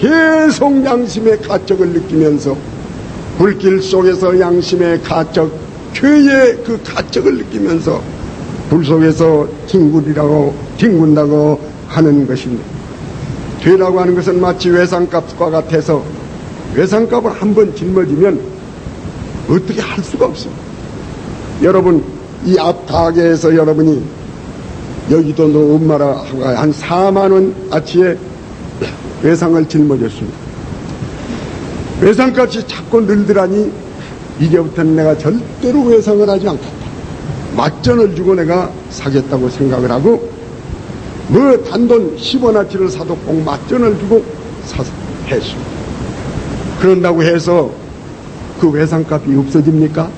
계속 양심의 가책을 느끼면서 불길 속에서 양심의 가책, 죄의 그 가책을 느끼면서 불 속에서 뒹군다고 하는 것입니다. 죄라고 하는 것은 마치 외상값과 같아서 외상값을 한번 짊어지면 어떻게 할 수가 없습니다. 여러분, 이 앞 가게에서 여러분이 여기도 너 엄마라 한 4만원 아치에 외상을 짊어졌습니다. 외상값이 자꾸 늘더라니 이제부터는 내가 절대로 외상을 하지 않겠다. 맞전을 주고 내가 사겠다고 생각을 하고, 뭐 단돈 10원아치를 사도 꼭 맞전을 주고 사서 했습니다. 그런다고 해서 그 외상값이 없어집니까?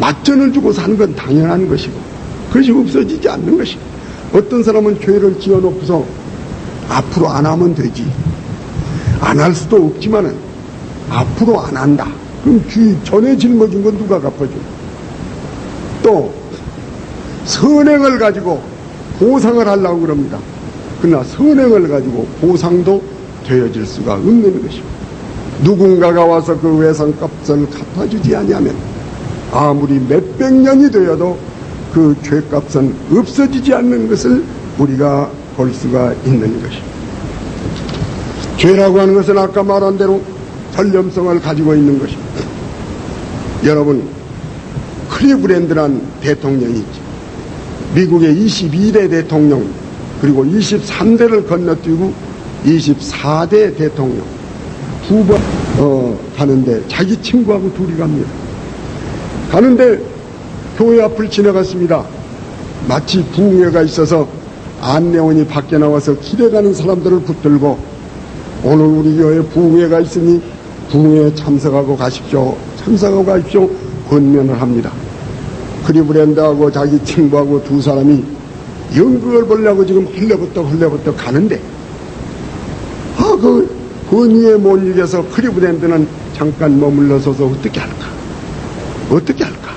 맞전을 주고 사는 건 당연한 것이고 그것이 없어지지 않는 것이고, 어떤 사람은 죄를 지어놓고서 앞으로 안 하면 되지, 안 할 수도 없지만은 앞으로 안 한다. 그럼 전에 짊어진 건 누가 갚아줘? 또 선행을 가지고 보상을 하려고 그럽니다. 그러나 선행을 가지고 보상도 되어질 수가 없는 것입니다. 누군가가 와서 그 외상값을 갚아주지 아니하면 아무리 몇백 년이 되어도 그 죄값은 없어지지 않는 것을 우리가 볼 수가 있는 것입니다. 죄라고 하는 것은 아까 말한 대로 전념성을 가지고 있는 것입니다. 여러분, 클리브랜드란 대통령이 있죠. 미국의 22대 대통령, 그리고 23대를 건너뛰고 24대 대통령 두 번 가는데 자기 친구하고 둘이 갑니다. 가는데 교회 앞을 지나갔습니다. 마치 부흥회가 있어서 안내원이 밖에 나와서 길에 가는 사람들을 붙들고 오늘 우리 교회 부흥회가 있으니 부흥회에 참석하고 가십시오. 참석하고 가십시오. 권면을 합니다. 크리브랜드하고 자기 친구하고 두 사람이 연극을 보려고 지금 헐레버떡 가는데 그 권위에 못 이겨서 크리브랜드는 잠깐 머물러서서 어떻게 할까?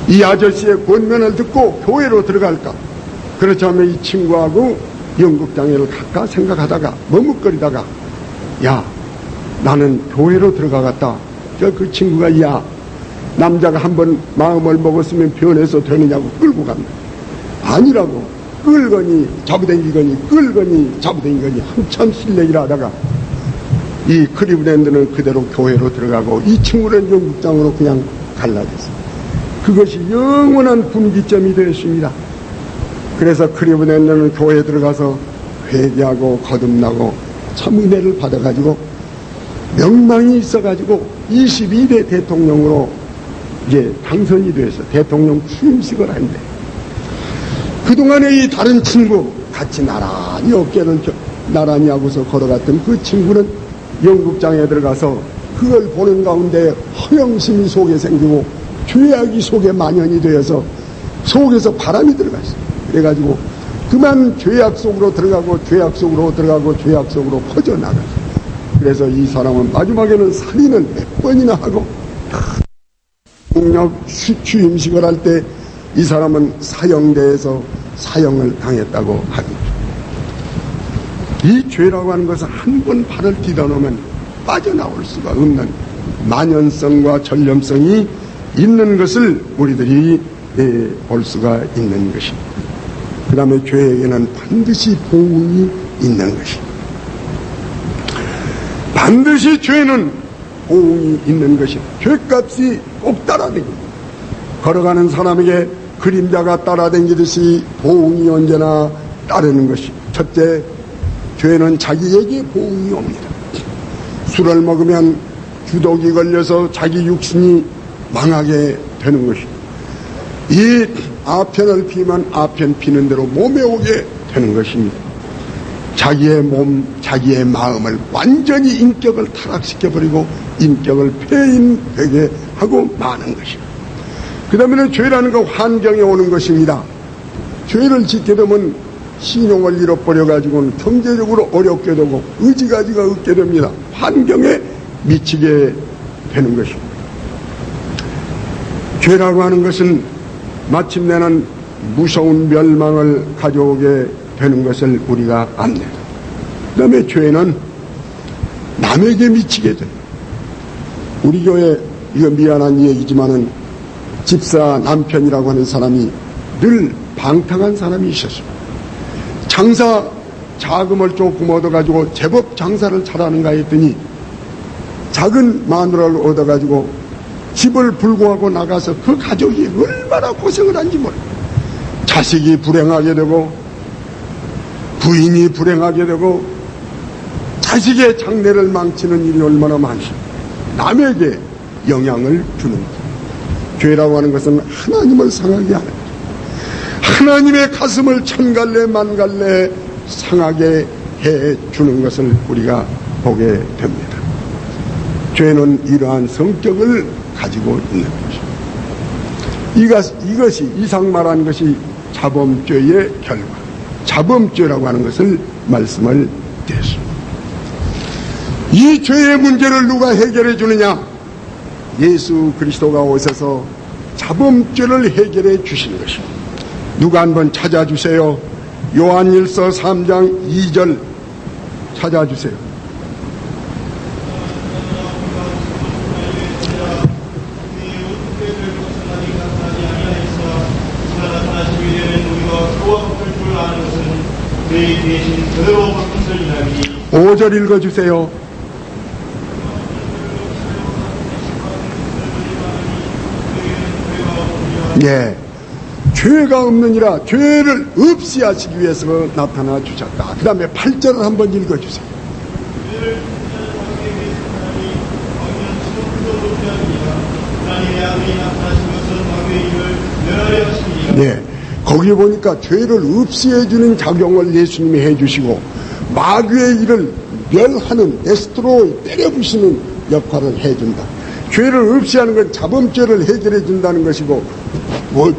이 아저씨의 권면을 듣고 교회로 들어갈까? 그렇지 않으면 이 친구하고 연극장에를 갈까 생각하다가 머뭇거리다가 야, 나는 교회로 들어가겠다. 그 친구가 야, 남자가 한번 마음을 먹었으면 변해서 되느냐고 끌고 갑니다. 아니라고. 끌거니 잡아당기거니 한참 실내기를 하다가 이 크리브랜드는 그대로 교회로 들어가고 이 친구는 연극장으로 그냥 갈라졌어요. 그것이 영원한 분기점이 되었습니다. 그래서 크리브랜드는 교회에 들어가서 회개하고 거듭나고 참 은혜를 받아가지고 명망이 있어가지고 22대 대통령으로 이제 당선이 돼서 대통령 취임식을 하는데 그동안에 이 다른 친구 같이 나란히 어깨를 나란히 하고서 걸어갔던 그 친구는 연극장에 들어가서 그걸 보는 가운데 허영심이 속에 생기고 죄악이 속에 만연이 되어서 속에서 바람이 들어갔어요. 그래가지고 그만 죄악 속으로 들어가고 퍼져나갔어요. 그래서 이 사람은 마지막에는 살인을 몇 번이나 하고 폭력 취임식을 할 때 이 사람은 사형대에서 사형을 당했다고 합니다. 이 죄라고 하는 것은 한 번 발을 디뎌놓으면 빠져나올 수가 없는 만연성과 전염성이 있는 것을 우리들이 볼 수가 있는 것입니다. 그 다음에 죄에게는 반드시 보응이 있는 것입니다. 반드시 죄는 보응이 있는 것입니다. 죄값이 꼭 따라다닙니다. 걸어가는 사람에게 그림자가 따라다니듯이 보응이 언제나 따르는 것입니다. 첫째, 죄는 자기에게 보응이 옵니다. 술을 먹으면 주독이 걸려서 자기 육신이 망하게 되는 것입니다. 이 아편을 피면 아편 피는 대로 몸에 오게 되는 것입니다. 자기의 몸, 자기의 마음을 완전히 인격을 타락시켜버리고 인격을 폐인되게 하고 마는 것입니다. 그 다음에는 죄라는 건 환경에 오는 것입니다. 죄를 짓게 되면 신용을 잃어버려가지고는 경제적으로 어렵게 되고 의지가지가 없게 됩니다. 환경에 미치게 되는 것입니다. 죄라고 하는 것은 마침내는 무서운 멸망을 가져오게 되는 것을 우리가 압니다. 그 다음에 죄는 남에게 미치게 돼요. 우리 교회, 이거 미안한 얘기지만은 집사 남편이라고 하는 사람이 늘 방탕한 사람이 있었습니다. 장사 자금을 조금 얻어가지고 제법 장사를 잘하는가 했더니 작은 마누라를 얻어가지고 집을 불구하고 나가서 그 가족이 얼마나 고생을 한지 몰라요. 자식이 불행하게 되고 부인이 불행하게 되고 자식의 장래를 망치는 일이 얼마나 많습니까? 남에게 영향을 주는 것. 죄라고 하는 것은 하나님을 상하게 하는 것. 하나님의 가슴을 천갈래 만갈래 상하게 해주는 것을 우리가 보게 됩니다. 죄는 이러한 성격을 가지고 있는 것입니다. 이것이 이상 말한 것이 자범죄의 결과, 자범죄라고 하는 것을 말씀을 드렸습니다. 이 죄의 문제를 누가 해결해 주느냐? 예수 그리스도가 오셔서 자범죄를 해결해 주시는 것입니다. 누가 한번 찾아주세요. 요한일서 3장 2절 찾아주세요. 오 절 읽어주세요. 예, 죄가 없느니라 죄를 없이 하시기 위해서 나타나 주셨다. 그 다음에 8절을 한번 읽어주세요. 예, 거기 보니까 죄를 없이해주는 작용을 예수님이 해주시고 마귀의 일을 멸하는 데스트로이 때려부시는 역할을 해준다. 죄를 없이하는 건 자범죄를 해결해 준다는 것이고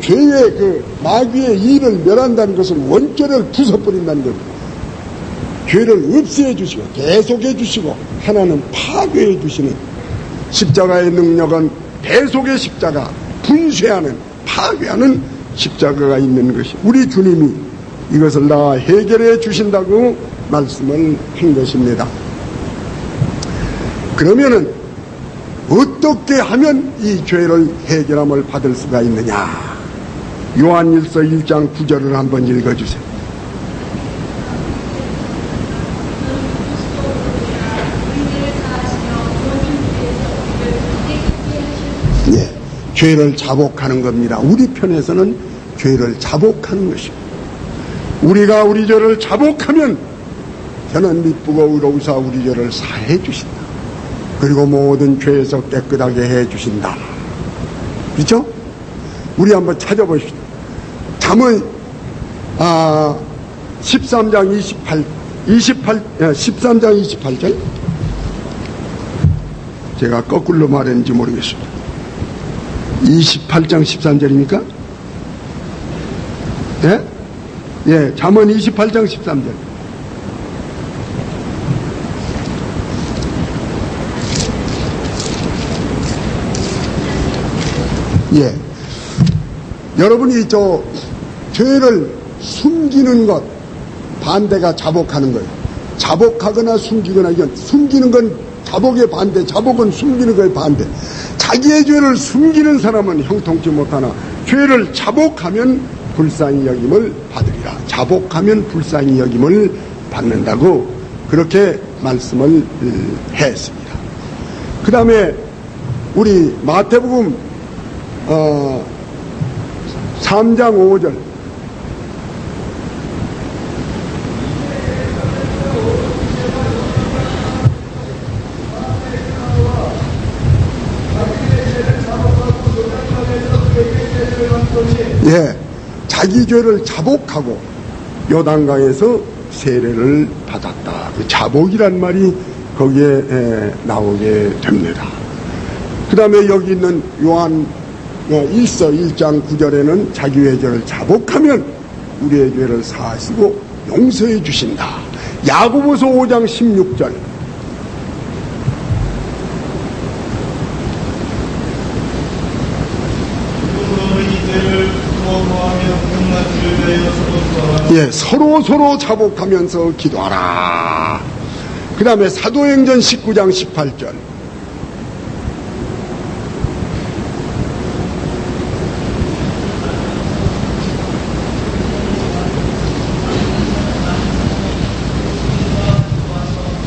죄의 그 마귀의 일을 멸한다는 것은 원죄를 부숴버린다는 겁니다. 죄를 없이해 주시고 계속해 주시고 하나는 파괴해 주시는 십자가의 능력은 대속의 십자가, 분쇄하는 파괴하는 십자가가 있는 것이 우리 주님이 이것을 다 해결해 주신다고 말씀을 한 것입니다. 그러면은 어떻게 하면 이 죄를 해결함을 받을 수가 있느냐? 요한일서 1장 9절을 한번 읽어주세요. 예, 죄를 자복하는 겁니다. 우리 편에서는 죄를 자복하는 것입니다. 우리가 우리 죄를 자복하면 저는 미쁘고 의로우사 우리 죄를 사해 주신다. 그리고 모든 죄에서 깨끗하게 해 주신다. 그렇죠? 우리 한번 찾아보십시오. 잠언 13장 28절 제가 거꾸로 말했는지 모르겠습니다. 28장 13절입니까? 예? 예, 잠언 28장 13절. 예. 여러분이 죄를 숨기는 것, 반대가 자복하는 거예요. 자복하거나 숨기거나, 이건 숨기는 건 자복의 반대, 자복은 숨기는 거의 반대. 자기의 죄를 숨기는 사람은 형통치 못하나, 죄를 자복하면 불쌍히 여김을 받으리라. 자복하면 불쌍히 여김을 받는다고 그렇게 말씀을 했습니다. 그 다음에 우리 마태복음 3장 5절. 예, 자기 죄를 자복하고 요단강에서 세례를 받았다. 그 자복이란 말이 거기에 나오게 됩니다. 그 다음에 여기 있는 요한 1서 1장 9절에는 자기의 죄를 자복하면 우리의 죄를 사하시고 용서해 주신다. 야고보서 5장 16절. 예, 서로 자복하면서 기도하라. 그 다음에 사도행전 19장 18절.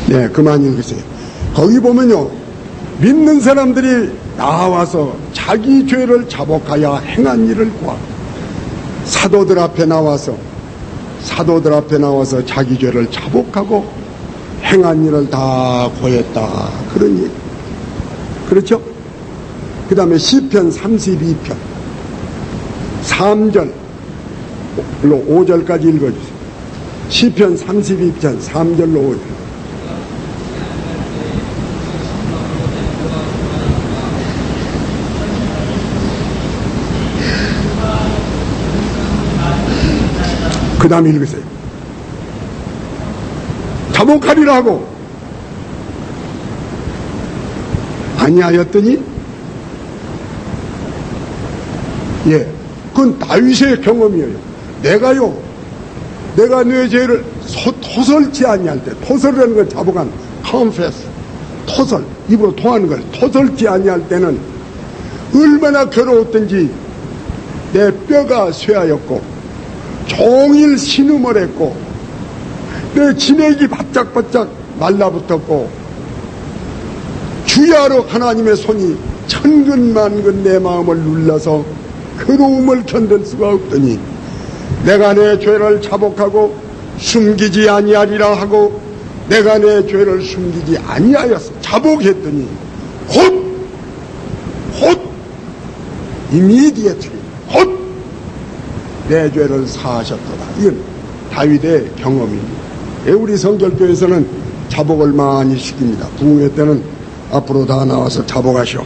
네, 그만 읽으세요. 거기 보면요, 믿는 사람들이 나와서 자기 죄를 자복하여 행한 일을 구하고 사도들 앞에 나와서 자기 죄를 자복하고 행한 일을 다 고했다. 그런 얘기. 그렇죠? 그 다음에 시편 32편 3절로 5절까지 읽어주세요. 시편 32편 3절로 5절. 그 다음에 읽으세요. 자복하리라 하고 아니하였더니, 예, 그건 다윗의 경험이에요. 내가 내 죄를 토설치 아니할 때, 토설이라는 건 자복한 confess, 토설, 입으로 토하는 걸 토설치 아니할 때는 얼마나 괴로웠던지 내 뼈가 쇠하였고 종일 신음을 했고 내 진액이 바짝바짝 말라붙었고 주야로 하나님의 손이 천근만근 내 마음을 눌러서 괴로움을 견딜 수가 없더니 내가 내 죄를 자복하고 숨기지 아니하리라 하고 내가 내 죄를 숨기지 아니하였어. 자복했더니 곧 immediately 곧 내 죄를 사하셨도다. 이건 다윗의 경험입니다. 우리 성결교에서는 자복을 많이 시킵니다. 부흥회 때는 앞으로 다 나와서 자복하시오.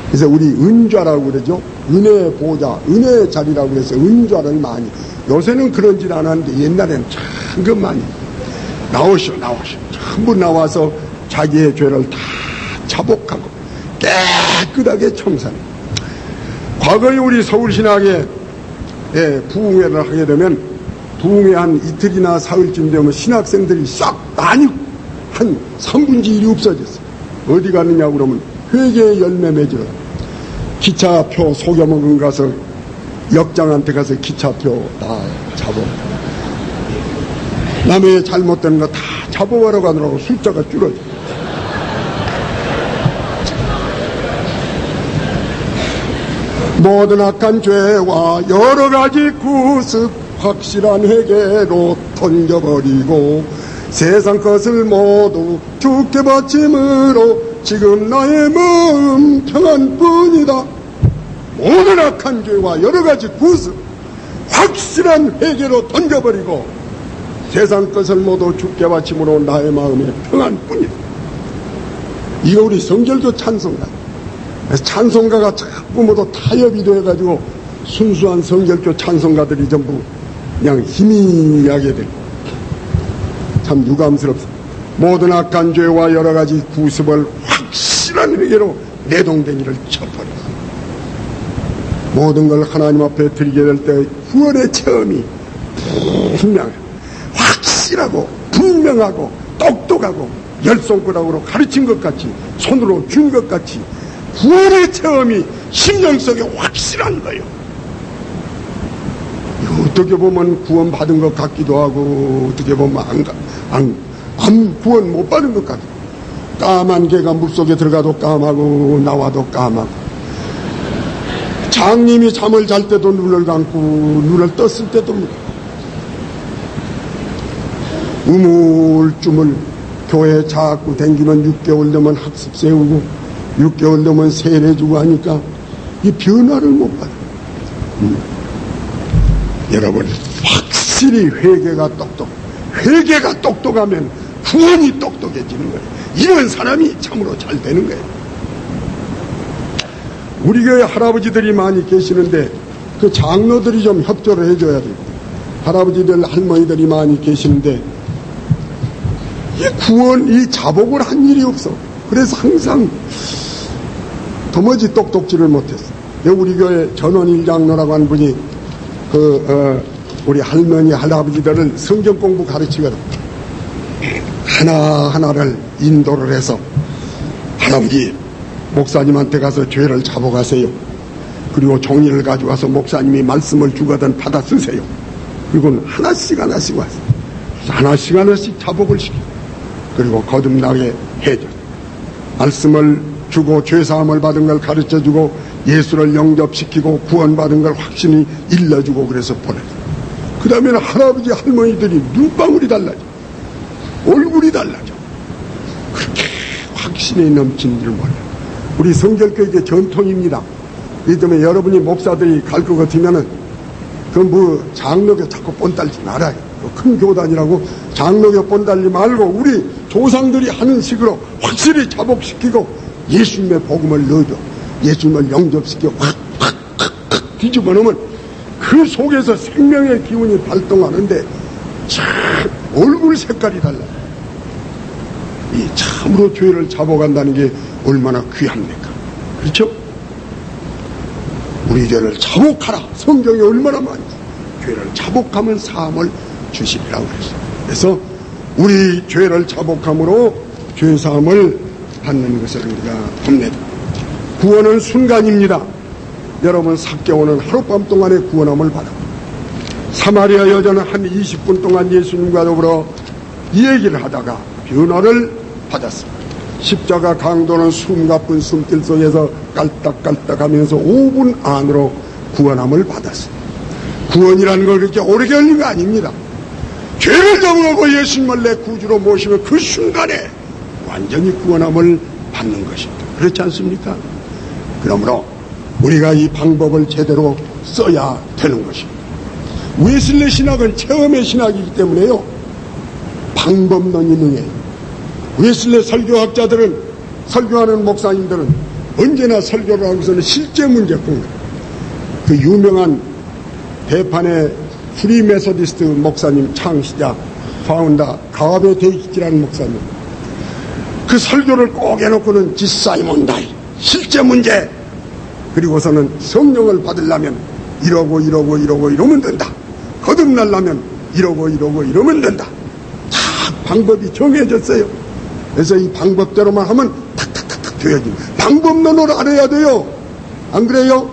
그래서 우리 은좌라고 그러죠. 은혜 보좌, 은혜 자리라고 해서 은좌를 많이. 요새는 그런 짓 안 하는데 옛날에는 참 많이. 나오시오. 전부 나와서 자기의 죄를 다 자복하고 깨끗하게 청산해. 과거에 우리 서울신학에 부흥회를 하게 되면 부흥회 한 이틀이나 사흘쯤 되면 신학생들이 싹 많이 한 3분의 1이 없어졌어요. 어디 갔느냐 그러면 회개의 열매 맺으러 기차표 속여먹은 가서 역장한테 가서 기차표 다 잡아. 남의 잘못된 거 다 잡아가러 가느라고 숫자가 줄어져. 모든 악한 죄와 여러 가지 구습 확실한 회개로 던져버리고 세상 것을 모두 주께 바침으로 지금 나의 마음 평안뿐이다. 모든 악한 죄와 여러 가지 구습 확실한 회개로 던져버리고 세상 것을 모두 주께 바침으로 나의 마음의 평안뿐이다. 이거 우리 성결교 찬송가. 찬송가가 자꾸 모두 타협이 돼가지고 순수한 성결교 찬송가들이 전부 그냥 희미하게 되고 참 유감스럽습니다. 모든 악한 죄와 여러 가지 구습을 확실한 회개로 내동댕이를 쳐버렸습니다. 모든 걸 하나님 앞에 드리게 될 때 구원의 체험이 분명해요. 확실하고 분명하고 똑똑하고 열 손가락으로 가르친 것 같이 손으로 준 것 같이 구원의 체험이 심령 속에 확실한 거예요. 어떻게 보면 구원 받은 것 같기도 하고 어떻게 보면 안 구원 못 받은 것 같고 까만 개가 물속에 들어가도 까마고 나와도 까마고 장님이 잠을 잘 때도 눈을 감고 눈을 떴을 때도 우물쭈물 교회 자꾸 댕기면 6개월 되면 학습 세우고 6개월 되면 세례 주고 하니까 이 변화를 못 받아요. 여러분 확실히 회개가 똑똑하면 구원이 똑똑해지는 거예요. 이런 사람이 참으로 잘 되는 거예요. 우리 교회 할아버지들이 많이 계시는데 그 장로들이 좀 협조를 해줘야 돼요. 할아버지들 할머니들이 많이 계시는데 이 구원 이 자복을 한 일이 없어. 그래서 항상 도무지 똑똑지를 못했어. 우리 교회 전원일 장로라고 하는 분이 우리 할머니 할아버지들을 성경 공부 가르치거든. 하나하나를 인도를 해서 할아버지 목사님한테 가서 죄를 잡아가세요. 그리고 종이를 가져와서 목사님이 말씀을 주거든 받아 쓰세요. 그리고 하나씩 와서 하나씩 자복을 시켜. 그리고 거듭나게 해줘. 말씀을 주고 죄사함을 받은 걸 가르쳐주고 예수를 영접시키고 구원받은 걸 확신히 일러주고 그래서 보내줘. 그 다음에는 할아버지 할머니들이 눈방울이 달라져. 얼굴이 달라져. 그렇게 확신이 넘치는 줄 몰라요. 우리 성결교회 전통입니다. 이 때문에 여러분이 목사들이 갈 것 같으면은 장로교 자꾸 본달지 말아요. 큰 교단이라고 장로교 본달지 말고 우리 조상들이 하는 식으로 확실히 자복시키고 예수님의 복음을 넣어줘. 예수님을 영접시켜 확 뒤집어 놓으면 그 속에서 생명의 기운이 발동하는데 참 얼굴 색깔이 달라요. 이 참으로 죄를 잡아간다는 게 얼마나 귀합니까? 그렇죠? 우리 죄를 자복하라. 성경이 얼마나 많이 죄를 자복하면 사함을 주시리라고 그랬어요. 그래서 우리 죄를 자복함으로 죄사함을 받는 것을 우리가 봅니다. 구원은 순간입니다. 여러분 삭개오는 하룻밤 동안에 구원함을 받아. 사마리아 여자는 한 20분 동안 예수님과 더불어 이 얘기를 하다가 변화를 받았습니다. 십자가 강도는 숨가쁜 숨길 속에서 깔딱깔딱하면서 5분 안으로 구원함을 받았습니다. 구원이라는 걸 그렇게 오래 걸린 거 아닙니다. 죄를 정하고 예수님을 내 구주로 모시면 그 순간에 완전히 구원함을 받는 것입니다. 그렇지 않습니까? 그러므로 우리가 이 방법을 제대로 써야 되는 것입니다. 웨슬레 신학은 체험의 신학이기 때문에요. 방법론이 능해요. 웨슬레 설교학자들은, 설교하는 목사님들은 언제나 설교를 하고서는 실제 문제 공부. 그 유명한 대판의 프리 메소디스트 목사님 창시자 파운더 가베 데이키라는 목사님, 그 설교를 꼭 해놓고는 지사이몬 다이 실제 문제, 그리고서는 성령을 받으려면 이러면 된다, 거듭나려면 이러면 된다. 다 방법이 정해졌어요. 그래서 이 방법대로만 하면 탁탁탁탁 되어집니다. 방법론을 알아야 돼요. 안 그래요?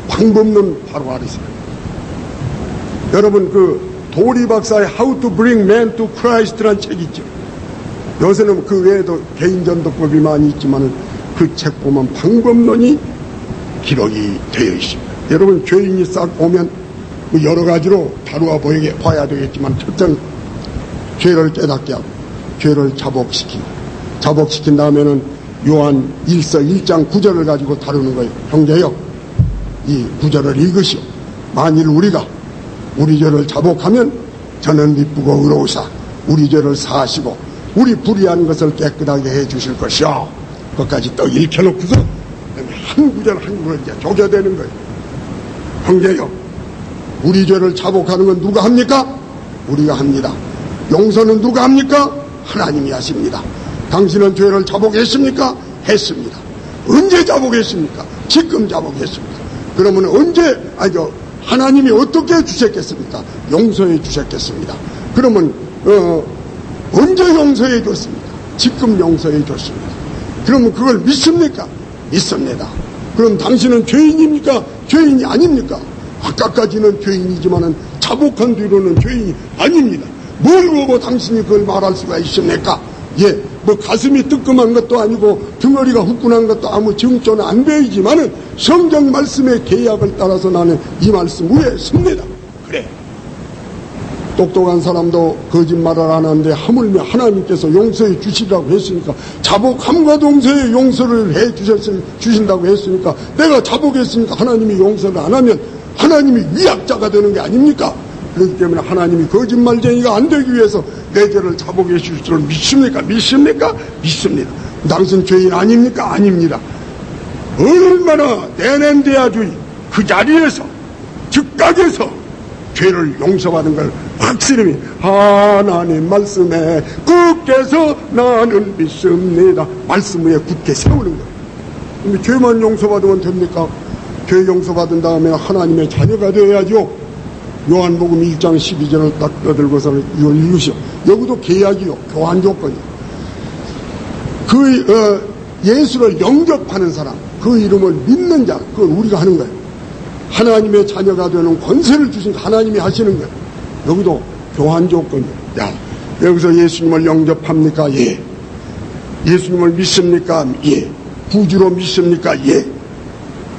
방법론 바로 알으세요. 여러분, 그 도리 박사의 How to Bring Man to Christ라는 책이 있죠. 요새는 그 외에도 개인전도법이 많이 있지만 그 책 보면 방법론이 기록이 되어 있습니다. 여러분, 죄인이 싹 오면 여러 가지로 다루어 봐야 되겠지만, 첫째는 죄를 깨닫게 하고 죄를 자복시킨 다음에는 요한 1서 1장 9절을 가지고 다루는 거예요. 형제여, 이 9절을 읽으시오. 만일 우리가 우리 죄를 자복하면 저는 미쁘고 의로우사 우리 죄를 사하시고 우리 불의한 것을 깨끗하게 해 주실 것이요. 그것까지 또 읽혀놓고서 한 구절 한 구절 이제 조겨되는 거예요. 형제여, 우리 죄를 자복하는 건 누가 합니까? 우리가 합니다. 용서는 누가 합니까? 하나님이 하십니다. 당신은 죄를 자복했습니까? 했습니다. 언제 자복했습니까? 지금 자복했습니다. 그러면 언제, 하나님이 어떻게 주셨겠습니까? 용서해 주셨겠습니다. 그러면 언제 용서해 줬습니까? 지금 용서해 줬습니다. 그러면 그걸 믿습니까? 믿습니다. 그럼 당신은 죄인입니까? 죄인이 아닙니까? 아까까지는 죄인이지만은 자복한 뒤로는 죄인이 아닙니다. 뭘 보고 당신이 그걸 말할 수가 있습니까? 예, 뭐 가슴이 뜨끔한 것도 아니고 등어리가 후끈한 것도 아무 증조는 안 보이지만은 성경 말씀의 계약을 따라서 나는 이 말씀 위에 섭니다. 그래. 똑똑한 사람도 거짓말을 안 하는데 하물며 하나님께서 용서해 주시라고 했으니까, 자복함과 동시에 용서를 해 주신다고 했으니까, 내가 자복했으니까 하나님이 용서를 안 하면 하나님이 위약자가 되는 게 아닙니까? 그렇기 때문에 하나님이 거짓말쟁이가 안 되기 위해서 내 죄를 자복해 주실 줄 믿습니까? 믿습니까? 믿습니다. 당신 죄인 아닙니까? 아닙니다. 얼마나 내낸대야주의 그 자리에서 즉각에서 죄를 용서받은 걸 확실히 하나님 말씀에 굳게서 나는 믿습니다. 말씀 위에 굳게 세우는 거예요. 근데 죄만 용서받으면 됩니까? 죄 용서받은 다음에 하나님의 자녀가 되어야죠. 요한복음 1장 12절을 딱 떠들고서는 이걸 읽으시오. 여기도 계약이요, 교환 조건이요. 예수를 영접하는 사람, 그 이름을 믿는 자, 그건 우리가 하는 거예요. 하나님의 자녀가 되는 권세를 주신 하나님이 하시는 거예요. 여기도 교환 조건이요. 야, 여기서 예수님을 영접합니까? 예. 예수님을 믿습니까? 예. 구주로 믿습니까? 예.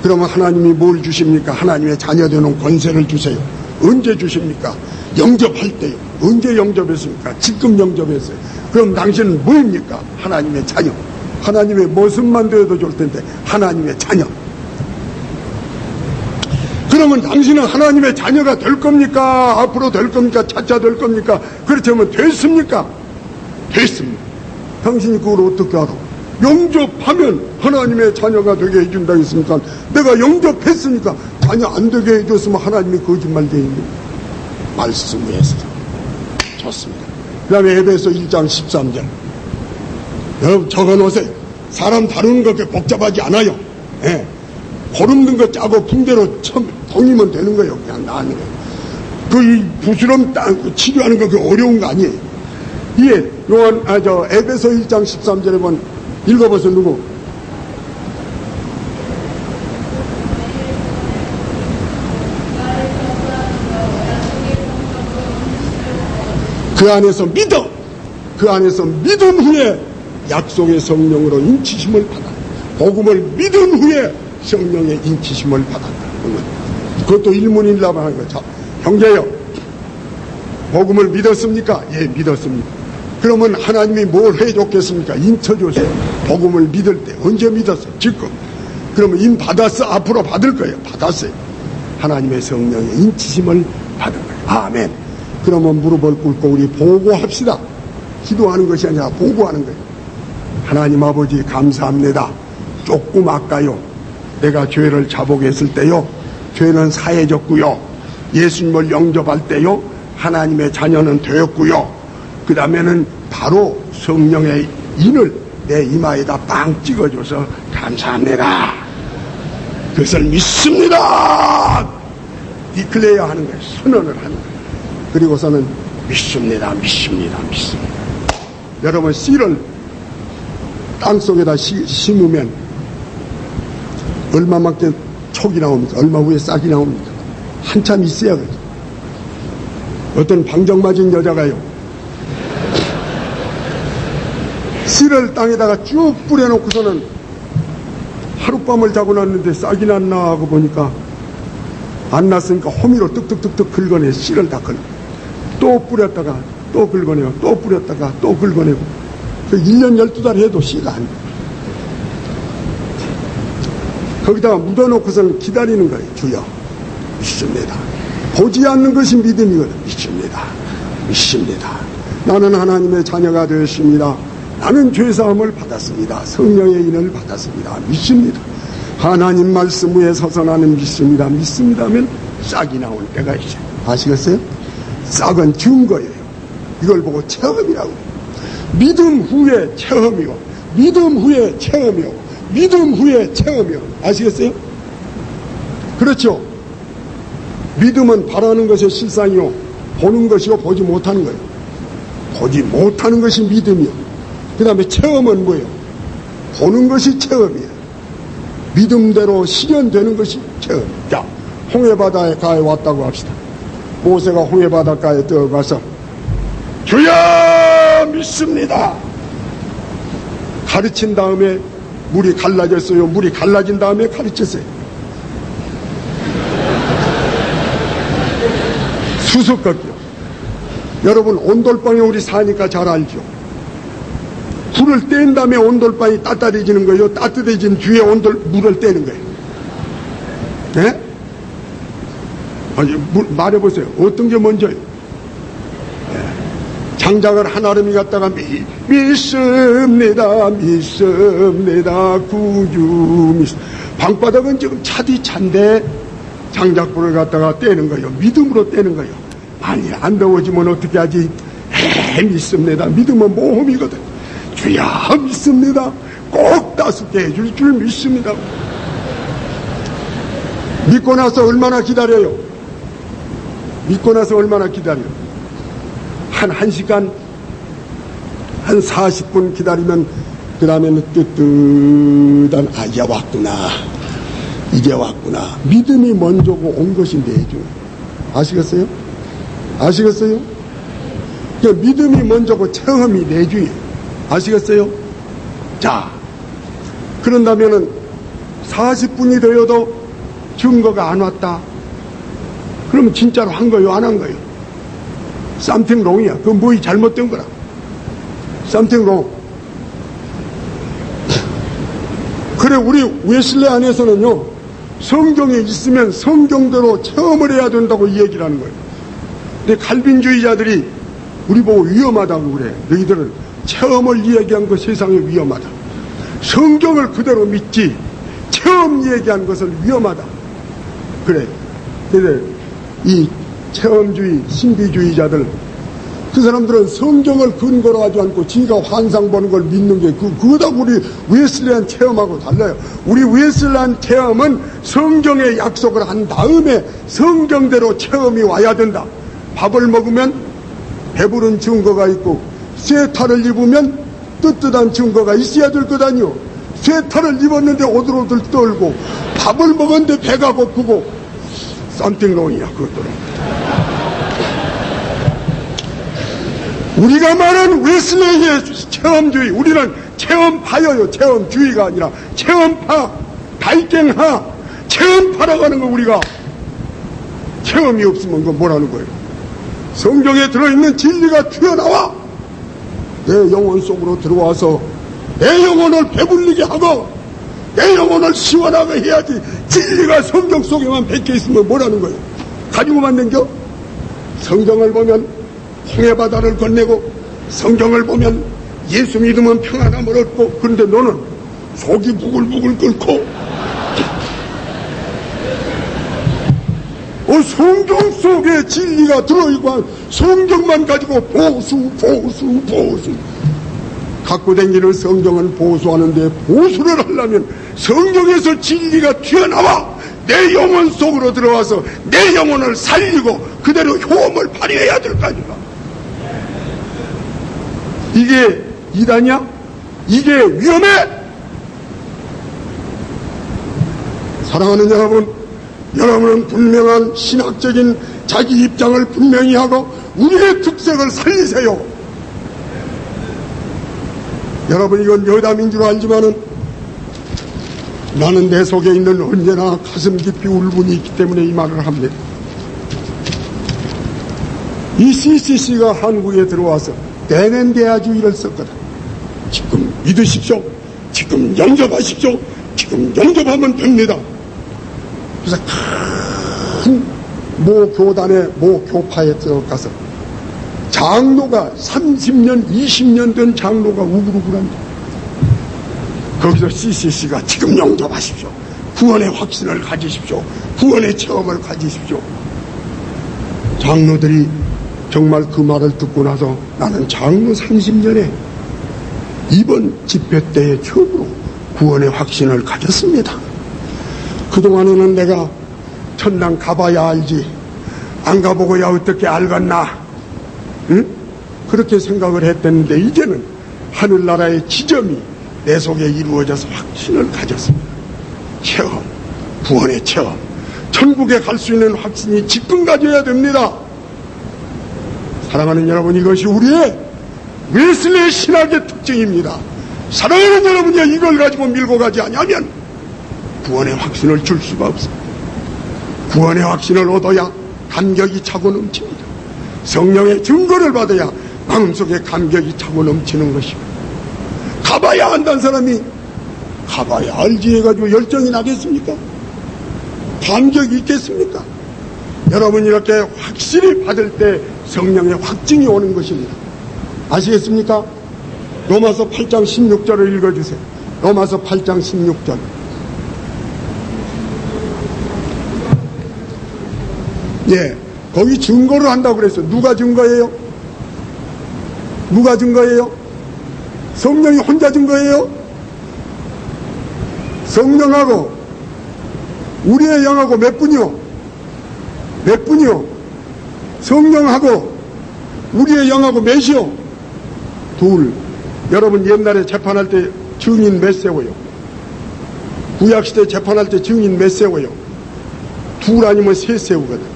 그러면 하나님이 뭘 주십니까? 하나님의 자녀 되는 권세를 주세요. 언제 주십니까? 영접할 때요. 언제 영접했습니까? 지금 영접했어요. 그럼 당신은 뭐입니까? 하나님의 자녀. 하나님의 모습만 되어도 좋을 텐데 하나님의 자녀. 그러면 당신은 하나님의 자녀가 될 겁니까? 앞으로 될 겁니까? 차차 될 겁니까? 그렇다면 됐습니까? 됐습니다. 당신이 그걸 어떻게 알아? 영접하면 하나님의 자녀가 되게 해준다 했으니까, 내가 영접했으니까 자녀 안 되게 해줬으면 하나님이 거짓말쟁이입니다. 말씀에서 좋습니다. 그 다음에 에베소 1장 13절 여러분 적어놓으세요. 사람 다루는 거 그렇게 복잡하지 않아요. 예. 고름든 거 짜고 붕대로 동이면 되는 거예요. 그냥 나는 거예요. 그 부스럼 치료하는 거 그 어려운 거 아니에요. 예, 에베소 1장 13절에 보면 읽어보세요. 누구? 그 안에서 믿어. 그 안에서 믿은 후에 약속의 성령으로 인치심을 받아. 복음을 믿은 후에 성령의 인치심을 받았다. 그것도 일문일답 하는 거죠. 형제요, 복음을 믿었습니까? 예, 믿었습니다. 그러면 하나님이 뭘 해줬겠습니까? 인쳐줬어요. 복음을 믿을 때. 언제 믿었어요? 지금. 그러면 인 받았어? 앞으로 받을 거예요. 받았어요. 하나님의 성령의 인치심을 받은 거예요. 아멘. 그러면 무릎을 꿇고 우리 보고합시다. 기도하는 것이 아니라 보고하는 거예요. 하나님 아버지 감사합니다. 조금 아까요, 내가 죄를 자복했을 때요, 죄는 사해졌고요, 예수님을 영접할 때요, 하나님의 자녀는 되었고요, 그 다음에는 바로 성령의 인을 내 이마에다 빵 찍어줘서 감사합니다. 그것을 믿습니다. 디클레어 하는 거예요. 선언을 하는 거예요. 그리고서는 믿습니다. 여러분, 씨를 땅속에다 심으면 얼마만큼 촉이 나옵니까? 얼마 후에 싹이 나옵니까? 한참 있어야 그죠. 어떤 방정 맞은 여자가요, 씨를 땅에다가 쭉 뿌려놓고서는 하룻밤을 자고 났는데 싹이 났나 하고 보니까 안 났으니까 호미로 뚝뚝뚝뚝 긁어내. 씨를 다 긁어. 또 뿌렸다가 또 긁어내고, 또 뿌렸다가 또 긁어내고. 1년 12달 해도 씨가 안 돼. 거기다가 묻어놓고서는 기다리는 거예요. 주여, 믿습니다. 보지 않는 것이 믿음이거든. 믿습니다. 나는 하나님의 자녀가 되었습니다. 나는 죄사함을 받았습니다. 성령의 인을 받았습니다. 믿습니다. 하나님 말씀 위에 서서 나는 믿습니다. 하면 싹이 나올 때가 있어요. 아시겠어요? 싹은 증거예요. 이걸 보고 체험이라고. 믿음 후에 체험이요, 믿음 후에 체험이요, 믿음 후에 체험이요. 아시겠어요? 그렇죠? 믿음은 바라는 것의 실상이요, 보는 것이요, 보지 못하는 거예요. 보지 못하는 것이 믿음이요. 그 다음에 체험은 뭐예요? 보는 것이 체험이에요. 믿음대로 실현되는 것이 체험. 자, 홍해바다에 왔다고 합시다. 모세가 홍해바닷가에 들어가서 주여 믿습니다. 가르친 다음에 물이 갈라졌어요. 물이 갈라진 다음에 가르쳤어요. 수수께끼요. 여러분, 온돌방에 우리 사니까 잘 알죠. 불을 뗀 다음에 온돌방이 따뜻해지는 거예요? 따뜻해진 뒤에 물을 떼는 거예요? 네? 아니, 말해보세요. 어떤 게 먼저요? 네. 장작을 한아름이 갖다가 믿습니다. 구주 방바닥은 지금 차디 찬데 장작불을 갖다가 떼는 거예요. 믿음으로 떼는 거예요. 아니, 안 더워지면 어떻게 하지? 믿습니다. 믿음은 모험이거든. 주여 믿습니다. 꼭 따숩게 해줄 줄 믿습니다. 믿고 나서 얼마나 기다려요? 한 시간, 한 40분 기다리면, 그 다음에는 뜨뜻한, 이제 왔구나. 믿음이 먼저고 온 것이 내주. 아시겠어요? 믿음이 먼저고 체험이 내주예요. 아시겠어요? 자, 그런다면은 40분이 되어도 증거가 안 왔다. 그럼 진짜로 한 거요, 안 한 거요? something wrong이야. 그건 뭐이 잘못된 거라. something wrong. 그래, 우리 웨슬레 안에서는요, 성경에 있으면 성경대로 체험을 해야 된다고 이 얘기를 하는 거예요. 근데 칼빈주의자들이 우리 보고 위험하다고 그래. 너희들은 체험을 이야기한 거 세상에 위험하다. 성경을 그대로 믿지 체험 얘기한 것은 위험하다. 그래. 이 체험주의, 신비주의자들, 그 사람들은 성경을 근거로 하지 않고 지가 환상 보는 걸 믿는 게 그거다 우리 웨슬레안 체험하고 달라요. 우리 웨슬레안 체험은 성경의 약속을 한 다음에 성경대로 체험이 와야 된다. 밥을 먹으면 배부른 증거가 있고, 쇠탈을 입으면 뜨뜻한 증거가 있어야 될 것 아니요. 쇠탈을 입었는데 오들오들 떨고, 밥을 먹었는데 배가 고프고, something wrong이야, 그것들은. 우리가 말하는 웨슬레이의 체험주의, 우리는 체험파여요. 체험주의가 아니라 체험파, 달갱하, 체험파라고 하는 거. 우리가 체험이 없으면 그건 뭐라는 거예요? 성경에 들어있는 진리가 튀어나와 내 영혼 속으로 들어와서 내 영혼을 배불리게 하고 내 영혼을 시원하게 해야지. 진리가 성경 속에만 박혀 있으면 뭐라는 거예요? 가지고만 댕겨? 성경을 보면 홍해바다를 건네고, 성경을 보면 예수 믿으면 평안함을 얻고, 그런데 너는 속이 부글부글 끓고 성경 속에 진리가 들어있고 성경만 가지고 보수 갖고 다니는 성경은 보수하는데, 보수를 하려면 성경에서 진리가 튀어나와 내 영혼 속으로 들어와서 내 영혼을 살리고 그대로 효험을 발휘해야 될 거 아닌가. 이게 이단이야? 이게 위험해? 사랑하는 여러분, 여러분은 분명한 신학적인 자기 입장을 분명히 하고 우리의 특색을 살리세요. 여러분, 이건 여담인 줄 알지만은 나는 내 속에 있는 언제나 가슴 깊이 울분이 있기 때문에 이 말을 합니다. 이 CCC가 한국에 들어와서 대낸대아주의를 썼거든. 지금 믿으십시오. 지금 영접하십시오. 지금 영접하면 됩니다. 그래서 큰 모 교단의 모 교파에 들어가서 장로가 30년, 20년 된 장로가 우글우글합니다. 거기서 CCC가 지금 영접하십시오. 구원의 확신을 가지십시오. 구원의 체험을 가지십시오. 장로들이 정말 그 말을 듣고 나서 나는 장로 30년에 이번 집회 때에 처음으로 구원의 확신을 가졌습니다. 그동안에는 내가 천당 가봐야 알지, 안 가보고야 어떻게 알겠나, 응? 그렇게 생각을 했었는데 이제는 하늘나라의 지점이 내 속에 이루어져서 확신을 가졌습니다. 체험, 구원의 체험, 천국에 갈 수 있는 확신이 지금 가져야 됩니다. 사랑하는 여러분, 이것이 우리의 웨슬레 신학의 특징입니다. 사랑하는 여러분이 이걸 가지고 밀고 가지 않으면 구원의 확신을 줄 수가 없습니다. 구원의 확신을 얻어야 감격이 차고 넘칩니다. 성령의 증거를 받아야 마음속에 감격이 차고 넘치는 것입니다. 가봐야 한다는 사람이 가봐야 알지 해가지고 열정이 나겠습니까? 감격이 있겠습니까? 여러분, 이렇게 확실히 받을 때 성령의 확증이 오는 것입니다. 아시겠습니까? 로마서 8장 16절을 읽어주세요. 로마서 8장 16절. 예, 거기 증거를 한다고 그랬어요. 누가 증거예요? 누가 증거예요? 성령이 혼자 증거예요? 성령하고 우리의 영하고 몇 분이요? 몇 분이요? 성령하고 우리의 영하고 몇이요? 둘. 여러분, 옛날에 재판할 때 증인 몇 세워요? 구약시대 재판할 때 증인 몇 세워요? 둘 아니면 세 세우거든.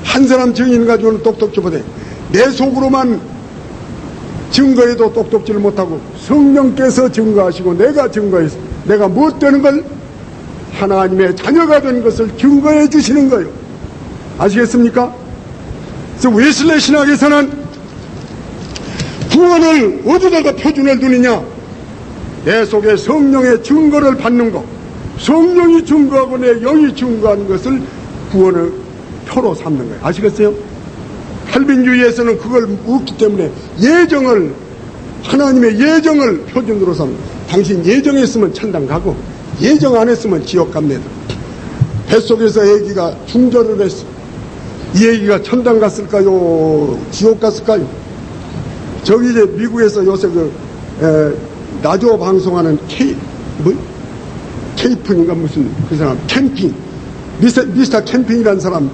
한 사람 증인 가지고는 똑똑지 못해. 내 속으로만 증거해도 똑똑지를 못하고 성령께서 증거하시고 내가 증거해서 내가 무엇 되는 걸? 하나님의 자녀가 된 것을 증거해 주시는 거예요. 아시겠습니까? 그래서 웨슬레 신학에서는 구원을 어디다가 표준을 두느냐? 내 속에 성령의 증거를 받는 것, 성령이 증거하고 내 영이 증거하는 것을 구원의 표로 삼는 거예요. 아시겠어요? 칼빈주의에서는 그걸 묻기 때문에 예정을, 하나님의 예정을 표준으로 삼는 거예요. 당신 예정했으면 천당 가고 예정 안 했으면 지옥 갑니다. 뱃속에서 애기가 중절을 했어. 이 애기가 천당 갔을까요? 지옥 갔을까요? 저기 이제 미국에서 요새 라디오 방송하는 케이픈인가 무슨 그 사람, 캠핑, 미스터 캠핑이라는 사람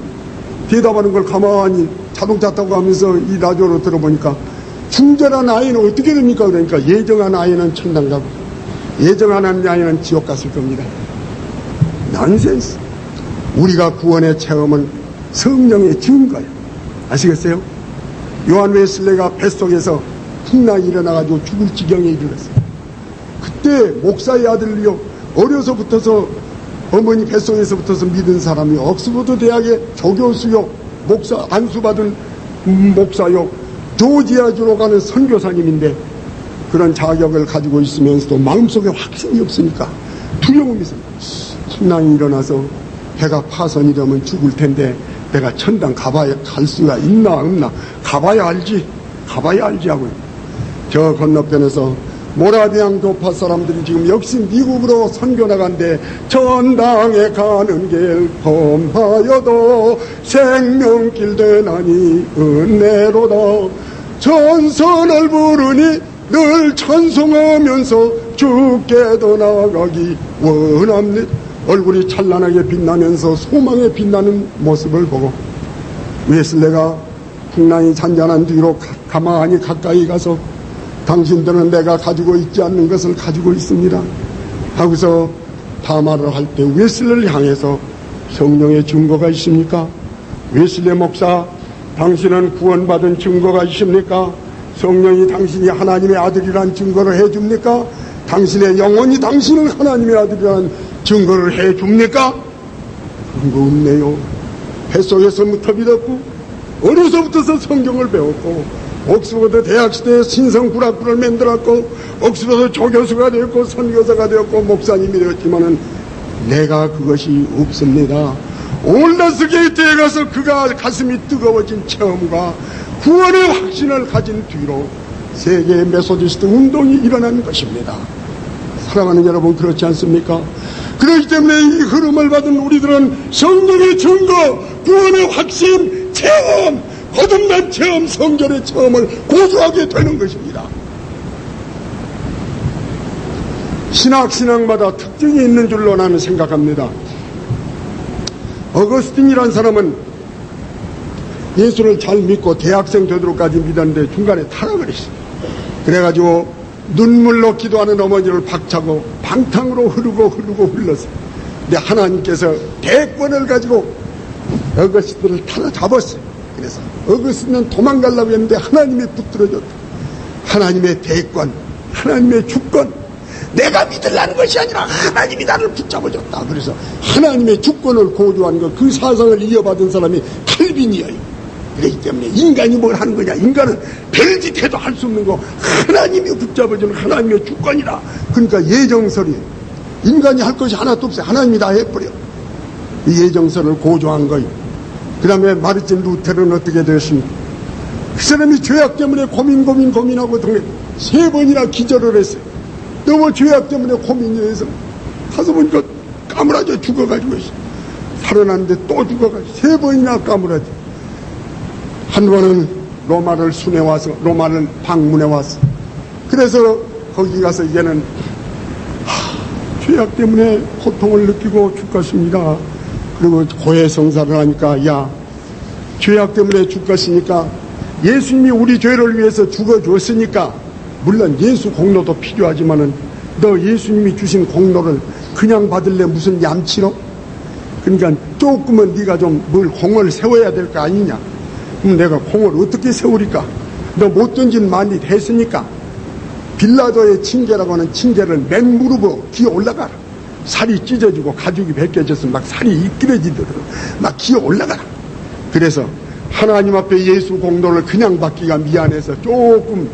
대답하는 걸 가만히 자동차 타고 하면서 이 라디오로 들어보니까 중절한 아이는 어떻게 됩니까? 그러니까 예정한 아이는 천당 가고 예정한 아이는 지옥 갔을 겁니다. 난센스. 우리가 구원의 체험은 성령의 증거예요. 아시겠어요? 요한 웨슬레가 뱃속에서 풍랑이 일어나가지고 죽을 지경에 이르렀어요. 그때 목사의 아들이요, 어려서부터서 어머니 뱃속에서부터서 믿은 사람이 옥스퍼드 대학의 조교수요, 목사 안수받은 목사요, 조지아주로 가는 선교사님인데 그런 자격을 가지고 있으면서도 마음속에 확신이 없으니까 두려움이 있습니다. 풍랑이 일어나서 배가 파손이 되면 죽을 텐데 내가 천당 갈 수가 있나 없나 가봐야 알지 하고요. 저 건너편에서 모라비앙 교파 사람들이 지금 역시 미국으로 선교 나간데 전당에 가는 길 험하여도 생명길 되나니 은혜로다. 전선을 부르니 늘 찬송하면서 주께도 나아가기 원합니다. 얼굴이 찬란하게 빛나면서 소망에 빛나는 모습을 보고 웨슬레가 풍랑이 잔잔한 뒤로 가만히 가까이 가서 당신들은 내가 가지고 있지 않는 것을 가지고 있습니다 하고서 담화를 할 때 웨슬레를 향해서 성령의 증거가 있습니까? 웨슬레 목사, 당신은 구원받은 증거가 있습니까? 성령이 당신이 하나님의 아들이란 증거를 해줍니까? 당신의 영혼이 당신을 하나님의 아들이라는 증거를 해줍니까? 그런 거 없네요. 뱃속에서부터 믿었고 어려서부터 성경을 배웠고 옥스퍼드 대학 시대에 신성구락부를 만들었고 옥스퍼드 조교수가 되었고 선교사가 되었고 목사님이 되었지만은 내가 그것이 없습니다. 올라스 게이트에 가서 그가 가슴이 뜨거워진 체험과 구원의 확신을 가진 뒤로 세계 메소디스트 운동이 일어난 것입니다. 사랑하는 여러분, 그렇지 않습니까? 그렇기 때문에 이 흐름을 받은 우리들은 성령의 증거, 구원의 확신, 체험, 거듭난 체험, 성전의 체험을 고수하게 되는 것입니다. 신앙마다 특징이 있는 줄로 나는 생각합니다. 어거스틴이라는 사람은 예수를 잘 믿고 대학생 되도록까지 믿었는데 중간에 타락을 했어요. 그래가지고 눈물로 기도하는 어머니를 박차고 방탕으로 흘렀어요. 근데 하나님께서 대권을 가지고 어거스틴을 잡았어요. 그래서 어거스틴은 도망가려고 했는데 하나님이 붙들어줬다. 하나님의 대권, 하나님의 주권, 내가 믿으려는 것이 아니라 하나님이 나를 붙잡아줬다. 그래서 하나님의 주권을 고조한 것, 그 사상을 이어받은 사람이 칼빈이에요. 그렇기 때문에 인간이 뭘 하는 거냐, 인간은 별짓 해도 할 수 없는 거 하나님이 붙잡아주는 하나님의 주권이라. 그러니까 예정설이 인간이 할 것이 하나도 없어요. 하나님이 다 해버려. 이 예정설을 고조한 거예요. 그 다음에 마르틴 루테르는 어떻게 되었습니까? 그 사람이 죄악 때문에 고민하고 3번이나 기절을 했어요. 너무 죄악 때문에 고민이 해서 가서 보니까 까무라져 죽어가지고 있어요. 살아났는데 또 죽어가지고 3번이나 까무라져. 한 번은 로마를 방문해 왔어. 그래서 거기 가서 이제는 죄악 때문에 고통을 느끼고 죽겠습니다. 그리고 고해성사를 하니까, 야, 죄악 때문에 죽겠으니까 예수님이 우리 죄를 위해서 죽어줬으니까 물론 예수 공로도 필요하지만은 너 예수님이 주신 공로를 그냥 받을래? 무슨 얌치로? 그러니까 조금은 네가 좀 뭘 공을 세워야 될 거 아니냐. 그럼 내가 공을 어떻게 세우리까? 너 못 던진 많이 했으니까 빌라도의 징계라고 하는 징계를 맨 무릎으로 기어 올라가라. 살이 찢어지고 가죽이 벗겨져서 막 살이 이끌어지도록 막 기어 올라가라. 그래서 하나님 앞에 예수 공로를 그냥 받기가 미안해서 조금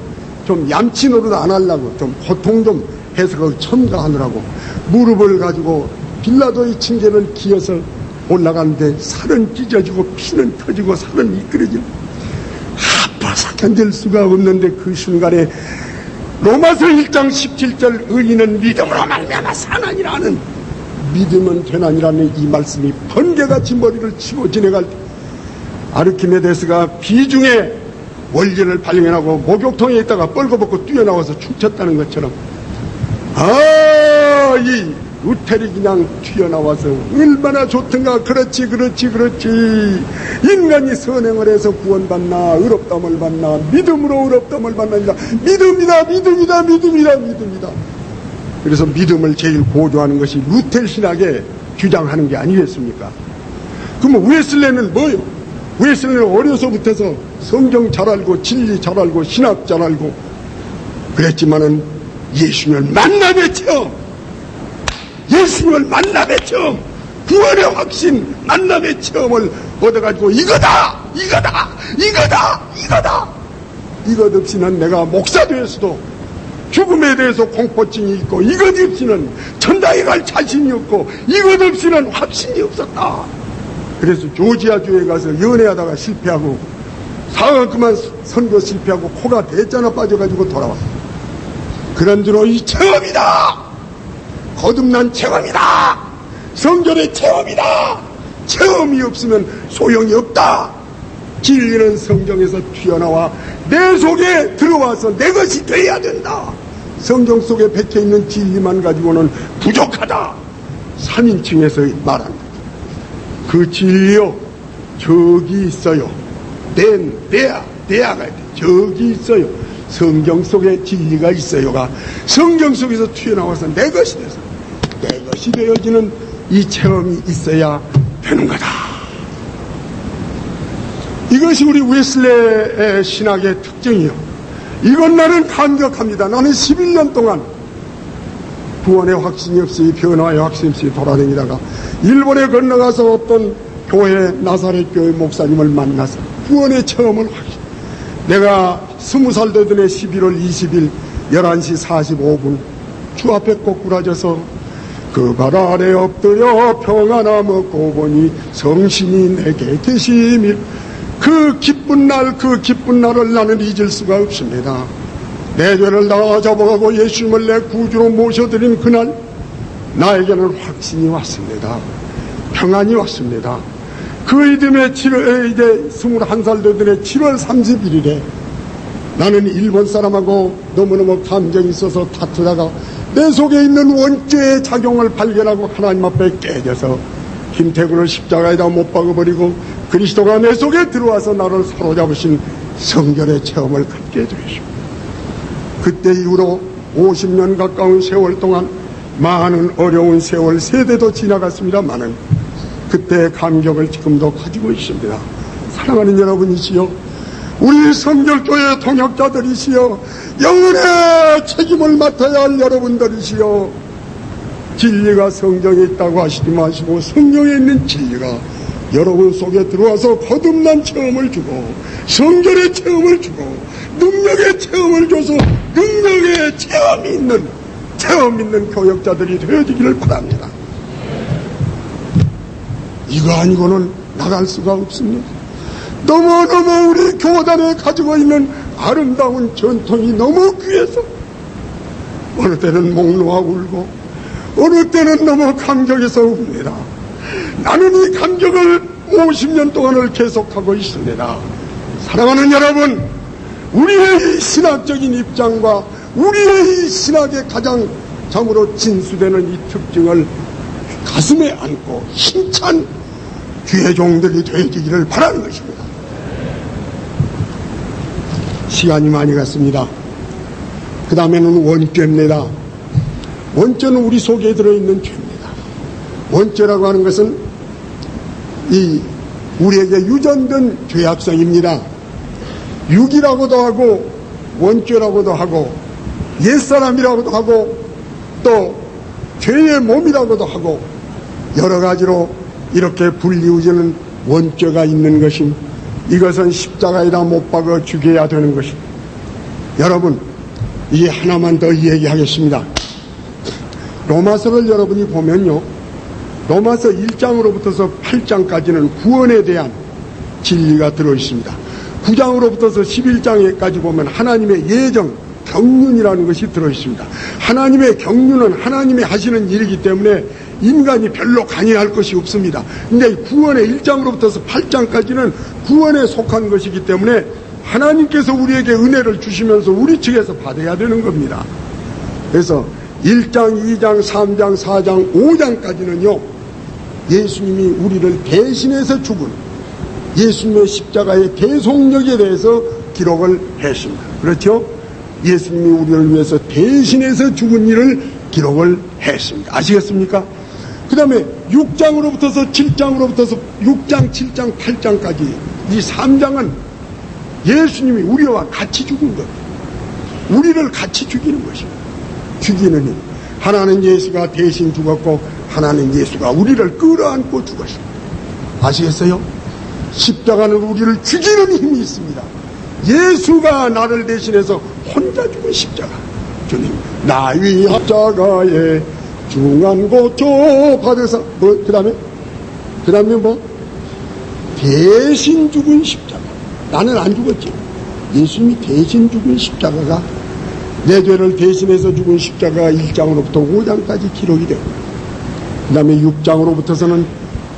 좀 얌치 노릇 안 하려고 좀 고통 좀 해서 거기 첨가하느라고 무릎을 가지고 빌라도의 징계를 기어서 올라가는데 살은 찢어지고 피는 터지고 살은 이끌어지고 아파서 견딜 수가 없는데 그 순간에 로마서 1장 17절 의인은 믿음으로 말미암아 사나니라는 믿으면 되나니라는 이 말씀이 번개같이 머리를 치고 지나갈 때 아르키메데스가 비중에 원리를 발견하고 목욕통에 있다가 뻘거벗고 뛰어나와서 춤췄다는 것처럼 이 루텔이 그냥 튀어나와서 얼마나 좋던가. 그렇지. 인간이 선행을 해서 구원받나 의롭다함을 받나 믿음으로 의롭다함을 받나니라. 믿음이다. 그래서 믿음을 제일 고조하는 것이 루텔 신학에 주장하는 게 아니겠습니까? 그러면 웨슬레는 뭐요? 웨슬레는 어려서부터서 성경 잘 알고 진리 잘 알고 신학 잘 알고 그랬지만은 예수님을 만남의 체험, 예수님을 만남의 체험, 구원의 확신 만남의 체험을 얻어가지고 이거다. 이것 없이는 내가 목사 되어서도 죽음에 대해서 공포증이 있고 이것 없이는 천당에 갈 자신이 없고 이것 없이는 확신이 없었다. 그래서 조지아주에 가서 연애하다가 실패하고 사흘 그만 선거 실패하고 코가 대자나 빠져가지고 돌아왔어. 그런대로 이 체험이다. 거듭난 체험이다. 성전의 체험이다. 체험이 없으면 소용이 없다. 진리는 성경에서 튀어나와 내 속에 들어와서 내 것이 돼야 된다. 성경 속에 박혀있는 진리만 가지고는 부족하다. 3인칭에서 말합니다. 그 진리요 저기 있어요. 내야가 저기 있어요. 성경 속에 진리가 있어요가 성경 속에서 튀어나와서 내 것이 돼서 내 것이 되어지는 이 체험이 있어야 되는 거다. 이것이 우리 웨슬레의 신학의 특징이요. 이건 나는 감격합니다. 나는 11년 동안 구원의 확신이 없이 변화의 확신이 없이 돌아다니다가 일본에 건너가서 어떤 교회 나사렛 교회 목사님을 만나서 구원의 체험을 확신. 내가 20살 되던 해 11월 20일 11시 45분 주 앞에 꼬꾸라져서 그 발 아래 엎드려 평하나 먹고 보니 성신이 내게 계심일. 그 기쁜 날을 나는 잊을 수가 없습니다. 내 죄를 다 잡아가고 예수님을 내 구주로 모셔드린 그날 나에게는 확신이 왔습니다. 평안이 왔습니다. 그 이듬해 이제 21살 되던 해 7월 31일에 나는 일본 사람하고 너무너무 감정이 있어서 다투다가 내 속에 있는 원죄의 작용을 발견하고 하나님 앞에 깨져서 김태군을 십자가에다 못 박아버리고 그리스도가 내 속에 들어와서 나를 사로잡으신 성결의 체험을 갖게 되었습니다. 그때 이후로 50년 가까운 세월 동안 많은 어려운 세월 세대도 지나갔습니다만은 그때의 감격을 지금도 가지고 있습니다. 사랑하는 여러분이시여, 우리 성결교회 동역자들이시여, 영혼의 책임을 맡아야 할 여러분들이시여, 진리가 성경에 있다고 하시지 마시고 성경에 있는 진리가 여러분 속에 들어와서 거듭난 체험을 주고 성결의 체험을 주고 능력의 체험을 줘서 능력의 체험 있는 교역자들이 되어지기를 바랍니다. 이거 아니고는 나갈 수가 없습니다. 너무너무 우리 교단에 가지고 있는 아름다운 전통이 너무 귀해서 어느 때는 목 놓아 울고 어느 때는 너무 감격해서 웁니다. 나는 이 감격을 50년 동안을 계속하고 있습니다. 사랑하는 여러분, 우리의 이 신학적인 입장과 우리의 이 신학의 가장 참으로 진수되는 이 특징을 가슴에 안고 힘찬 주의 종들이 되어지기를 바라는 것입니다. 시간이 많이 갔습니다. 그 다음에는 원죄입니다. 원죄는 우리 속에 들어있는 죄입니다. 원죄라고 하는 것은 우리에게 유전된 죄악성입니다. 육이라고도 하고 원죄라고도 하고 옛사람이라고도 하고 또 죄의 몸이라고도 하고 여러 가지로 이렇게 불리우지는 원죄가 있는 것입니다. 이것은 십자가에다 못 박아 죽여야 되는 것입니다. 여러분, 이 하나만 더 얘기하겠습니다. 로마서를 여러분이 보면요, 로마서 1장으로부터서 8장까지는 구원에 대한 진리가 들어있습니다. 9장으로부터서 11장까지 보면 하나님의 예정, 경륜이라는 것이 들어있습니다. 하나님의 경륜은 하나님이 하시는 일이기 때문에 인간이 별로 관여할 것이 없습니다. 근데 구원의 1장으로부터서 8장까지는 구원에 속한 것이기 때문에 하나님께서 우리에게 은혜를 주시면서 우리 측에서 받아야 되는 겁니다. 그래서 1장, 2장, 3장, 4장, 5장까지는요, 예수님이 우리를 대신해서 죽은 예수님의 십자가의 대속력에 대해서 기록을 했습니다. 그렇죠? 예수님이 우리를 위해서 대신해서 죽은 일을 기록을 했습니다. 아시겠습니까? 그 다음에 6장으로부터서 7장으로부터서 6장, 7장, 8장까지 이 3장은 예수님이 우리와 같이 죽은 것, 우리를 같이 죽이는 것입니다. 죽이는 힘. 하나는 예수가 대신 죽었고 하나는 예수가 우리를 끌어안고 죽었습니다. 아시겠어요? 십자가는 우리를 죽이는 힘이 있습니다. 예수가 나를 대신해서 혼자 죽은 십자가. 주님, 나 위 십자가에 중한 고초 받으사. 그 다음에 뭐? 대신 죽은 십자가. 나는 안 죽었지. 예수님이 대신 죽은 십자가가, 내 죄를 대신해서 죽은 십자가가 1장으로부터 5장까지 기록이 되고, 그 다음에 6장으로부터서는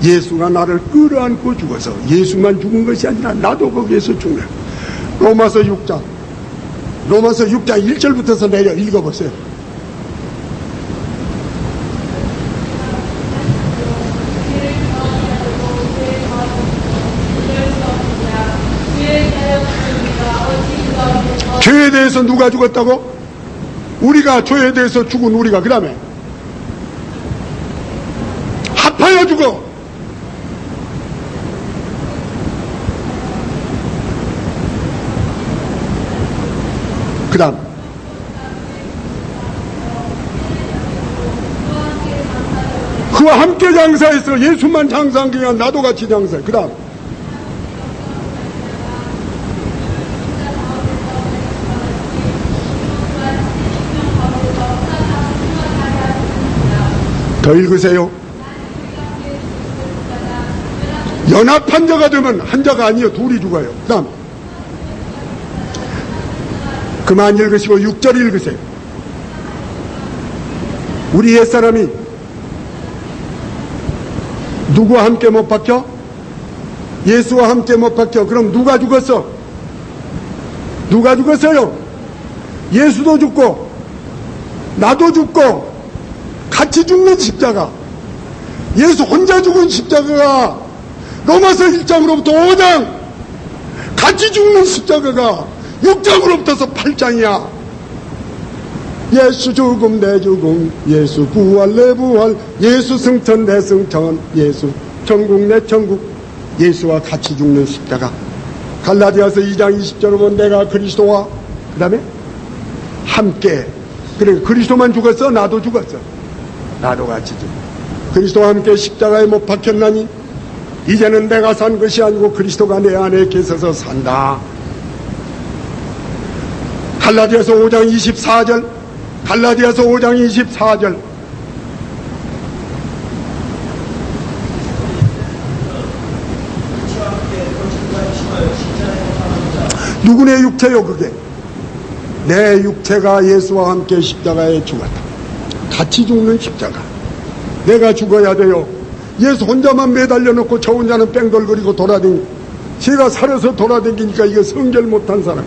예수가 나를 끌어안고 죽어서 예수만 죽은 것이 아니라 나도 거기에서 죽네. 로마서 6장 1절부터서 내려 읽어보세요. 죄에 대해서 누가 죽었다고? 우리가, 죄에 대해서 죽은 우리가. 그 다음에 합하여 죽어. 그 다음 그와 함께 장사해서 예수만 장사한 게 아니라 나도 같이 장사해. 그 다음 더 읽으세요. 연합한 자가 되면 한 자가 아니요 둘이 죽어요. 그 다음 그만 읽으시고 6절 읽으세요. 우리 옛사람이 누구와 함께 못 박혀? 예수와 함께 못 박혀. 그럼 누가 죽었어? 누가 죽었어요? 예수도 죽고 나도 죽고 같이 죽는 십자가. 예수 혼자 죽은 십자가가 로마서 1장으로부터 5장, 같이 죽는 십자가가 6장으로부터서 8장이야. 예수 죽음 내 죽음, 예수 부활 내 부활, 예수 승천 내 승천, 예수 천국 내 천국. 예수와 같이 죽는 십자가. 갈라디아서 2장 20절을 보면 내가 그리스도와, 그 다음에 함께. 그래, 그리스도만 죽었어? 나도 죽었어. 나도 같이 죽어. 그리스도와 함께 십자가에 못 박혔나니 이제는 내가 산 것이 아니고 그리스도가 내 안에 계셔서 산다. 갈라디아서 5장 24절, 갈라디아서 5장 24절. 누구네 육체요 그게? 내 육체가 예수와 함께 십자가에 죽었다. 같이 죽는 십자가. 내가 죽어야 돼요. 예수 혼자만 매달려 놓고 저 혼자는 뺑돌거리고 돌아다니. 제가 살아서 돌아다니니까 이거 성결 못한 사람.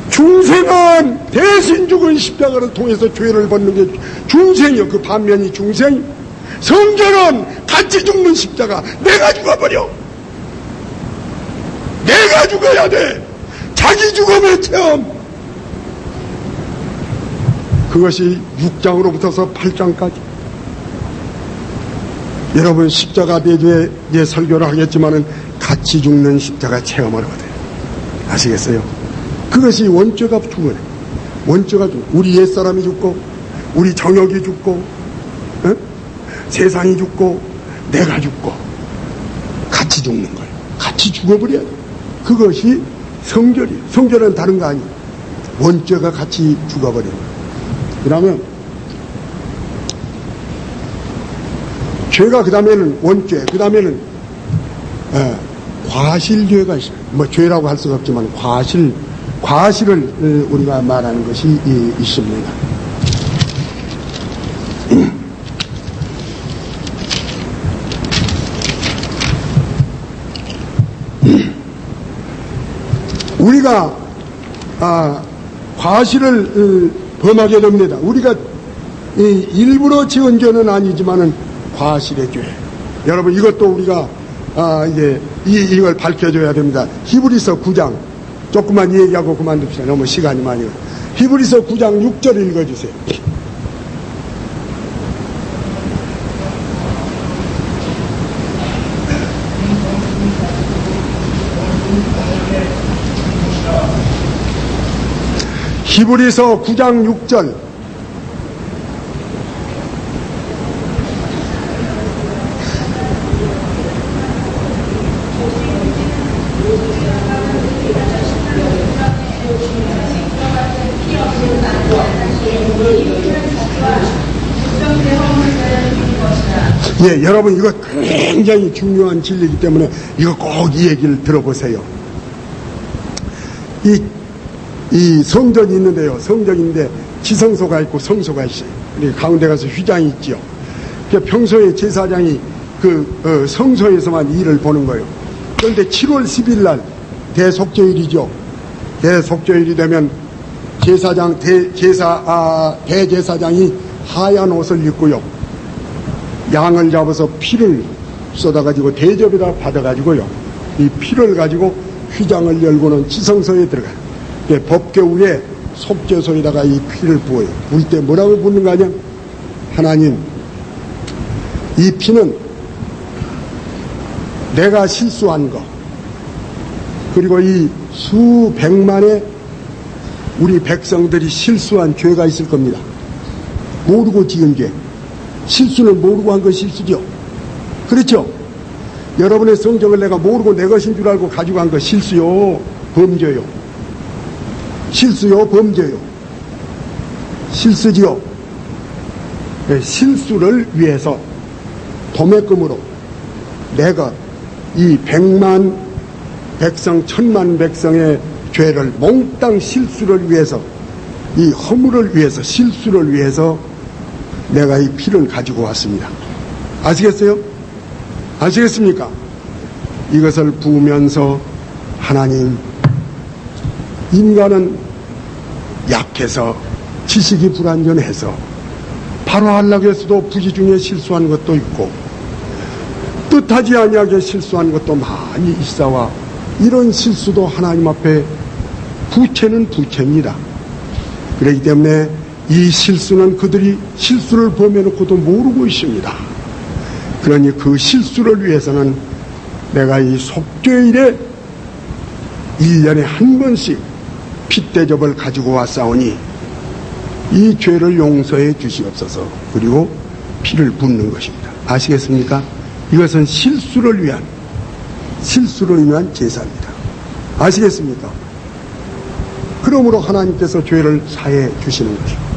중생은 대신 죽은 십자가를 통해서 죄를 벗는 게 중생이요. 그 반면이 중생. 성결은 같이 죽는 십자가. 내가 죽어버려. 내가 죽어야 돼. 자기 죽음의 체험. 그것이 6장으로부터서 8장까지. 여러분 십자가 대죄에 설교를 하겠지만은 같이 죽는 십자가 체험을 하거든요. 아시겠어요? 그것이 원죄가 죽어요. 원죄가 죽어. 우리 옛사람이 죽고, 우리 정욕이 죽고, 세상이 죽고, 내가 죽고, 같이 죽는 거예요. 같이 죽어버려야 돼. 그것이 성결이에요. 성결은 다른 거 아니에요. 원죄가 같이 죽어버려요. 그러면 죄가 그 다음에는 원죄, 그 다음에는 과실죄가 있어요. 뭐 죄라고 할 수가 없지만 과실을 우리가 말하는 것이 있습니다. 우리가 과실을 범하게 됩니다. 우리가 일부러 지은 죄는 아니지만은 과실의 죄. 여러분 이것도 우리가 이제 이걸 밝혀줘야 됩니다. 히브리서 9장 조금만 얘기하고 그만둡시다. 너무 시간이 많이. 히브리서 9장 6절 읽어주세요. 히브리서 9장 6절. 예, 여러분 이거 굉장히 중요한 진리이기 때문에 이거 꼭 이 얘기를 들어보세요. 이 성전이 있는데요. 성전인데 지성소가 있고 성소가 있어요. 가운데 가서 휘장이 있지요. 평소에 제사장이 성소에서만 일을 보는 거예요. 그런데 7월 10일 날 대속죄일이죠. 대속죄일이 되면 대제사장이 하얀 옷을 입고요. 양을 잡아서 피를 쏟아가지고 대접에다 받아가지고요. 이 피를 가지고 휘장을 열고는 지성소에 들어가요. 법궤 위에 속죄소에다가 이 피를 부어요. 부을 때 뭐라고 붓는 거 아니야? 하나님, 이 피는 내가 실수한 거, 그리고 이 수백만의 우리 백성들이 실수한 죄가 있을 겁니다. 모르고 지은 죄. 실수는 모르고 한 건 실수죠. 그렇죠? 여러분의 성경을 내가 모르고 내 것인 줄 알고 가지고 한 거 실수요, 범죄요. 실수요, 범죄요. 실수지요. 네, 실수를 위해서 도매금으로 내가 이 100만 백성, 1000만 백성의 죄를 몽땅 실수를 위해서, 이 허물을 위해서, 실수를 위해서 내가 이 피를 가지고 왔습니다. 아시겠어요? 아시겠습니까? 이것을 부으면서 하나님, 인간은 약해서 지식이 불완전해서 바로 하려고 해서도 부지 중에 실수한 것도 있고 뜻하지 아니하게 실수한 것도 많이 있사와 이런 실수도 하나님 앞에 부채는 부채입니다. 그렇기 때문에 이 실수는 그들이 실수를 범해놓고도 모르고 있습니다. 그러니 그 실수를 위해서는 내가 이 속죄일에 1년에 한 번씩 핏대접을 가지고 왔사오니 이 죄를 용서해 주시옵소서. 그리고 피를 붓는 것입니다. 아시겠습니까? 이것은 실수를 위한 제사입니다. 아시겠습니까? 그러므로 하나님께서 죄를 사해 주시는 것입니다.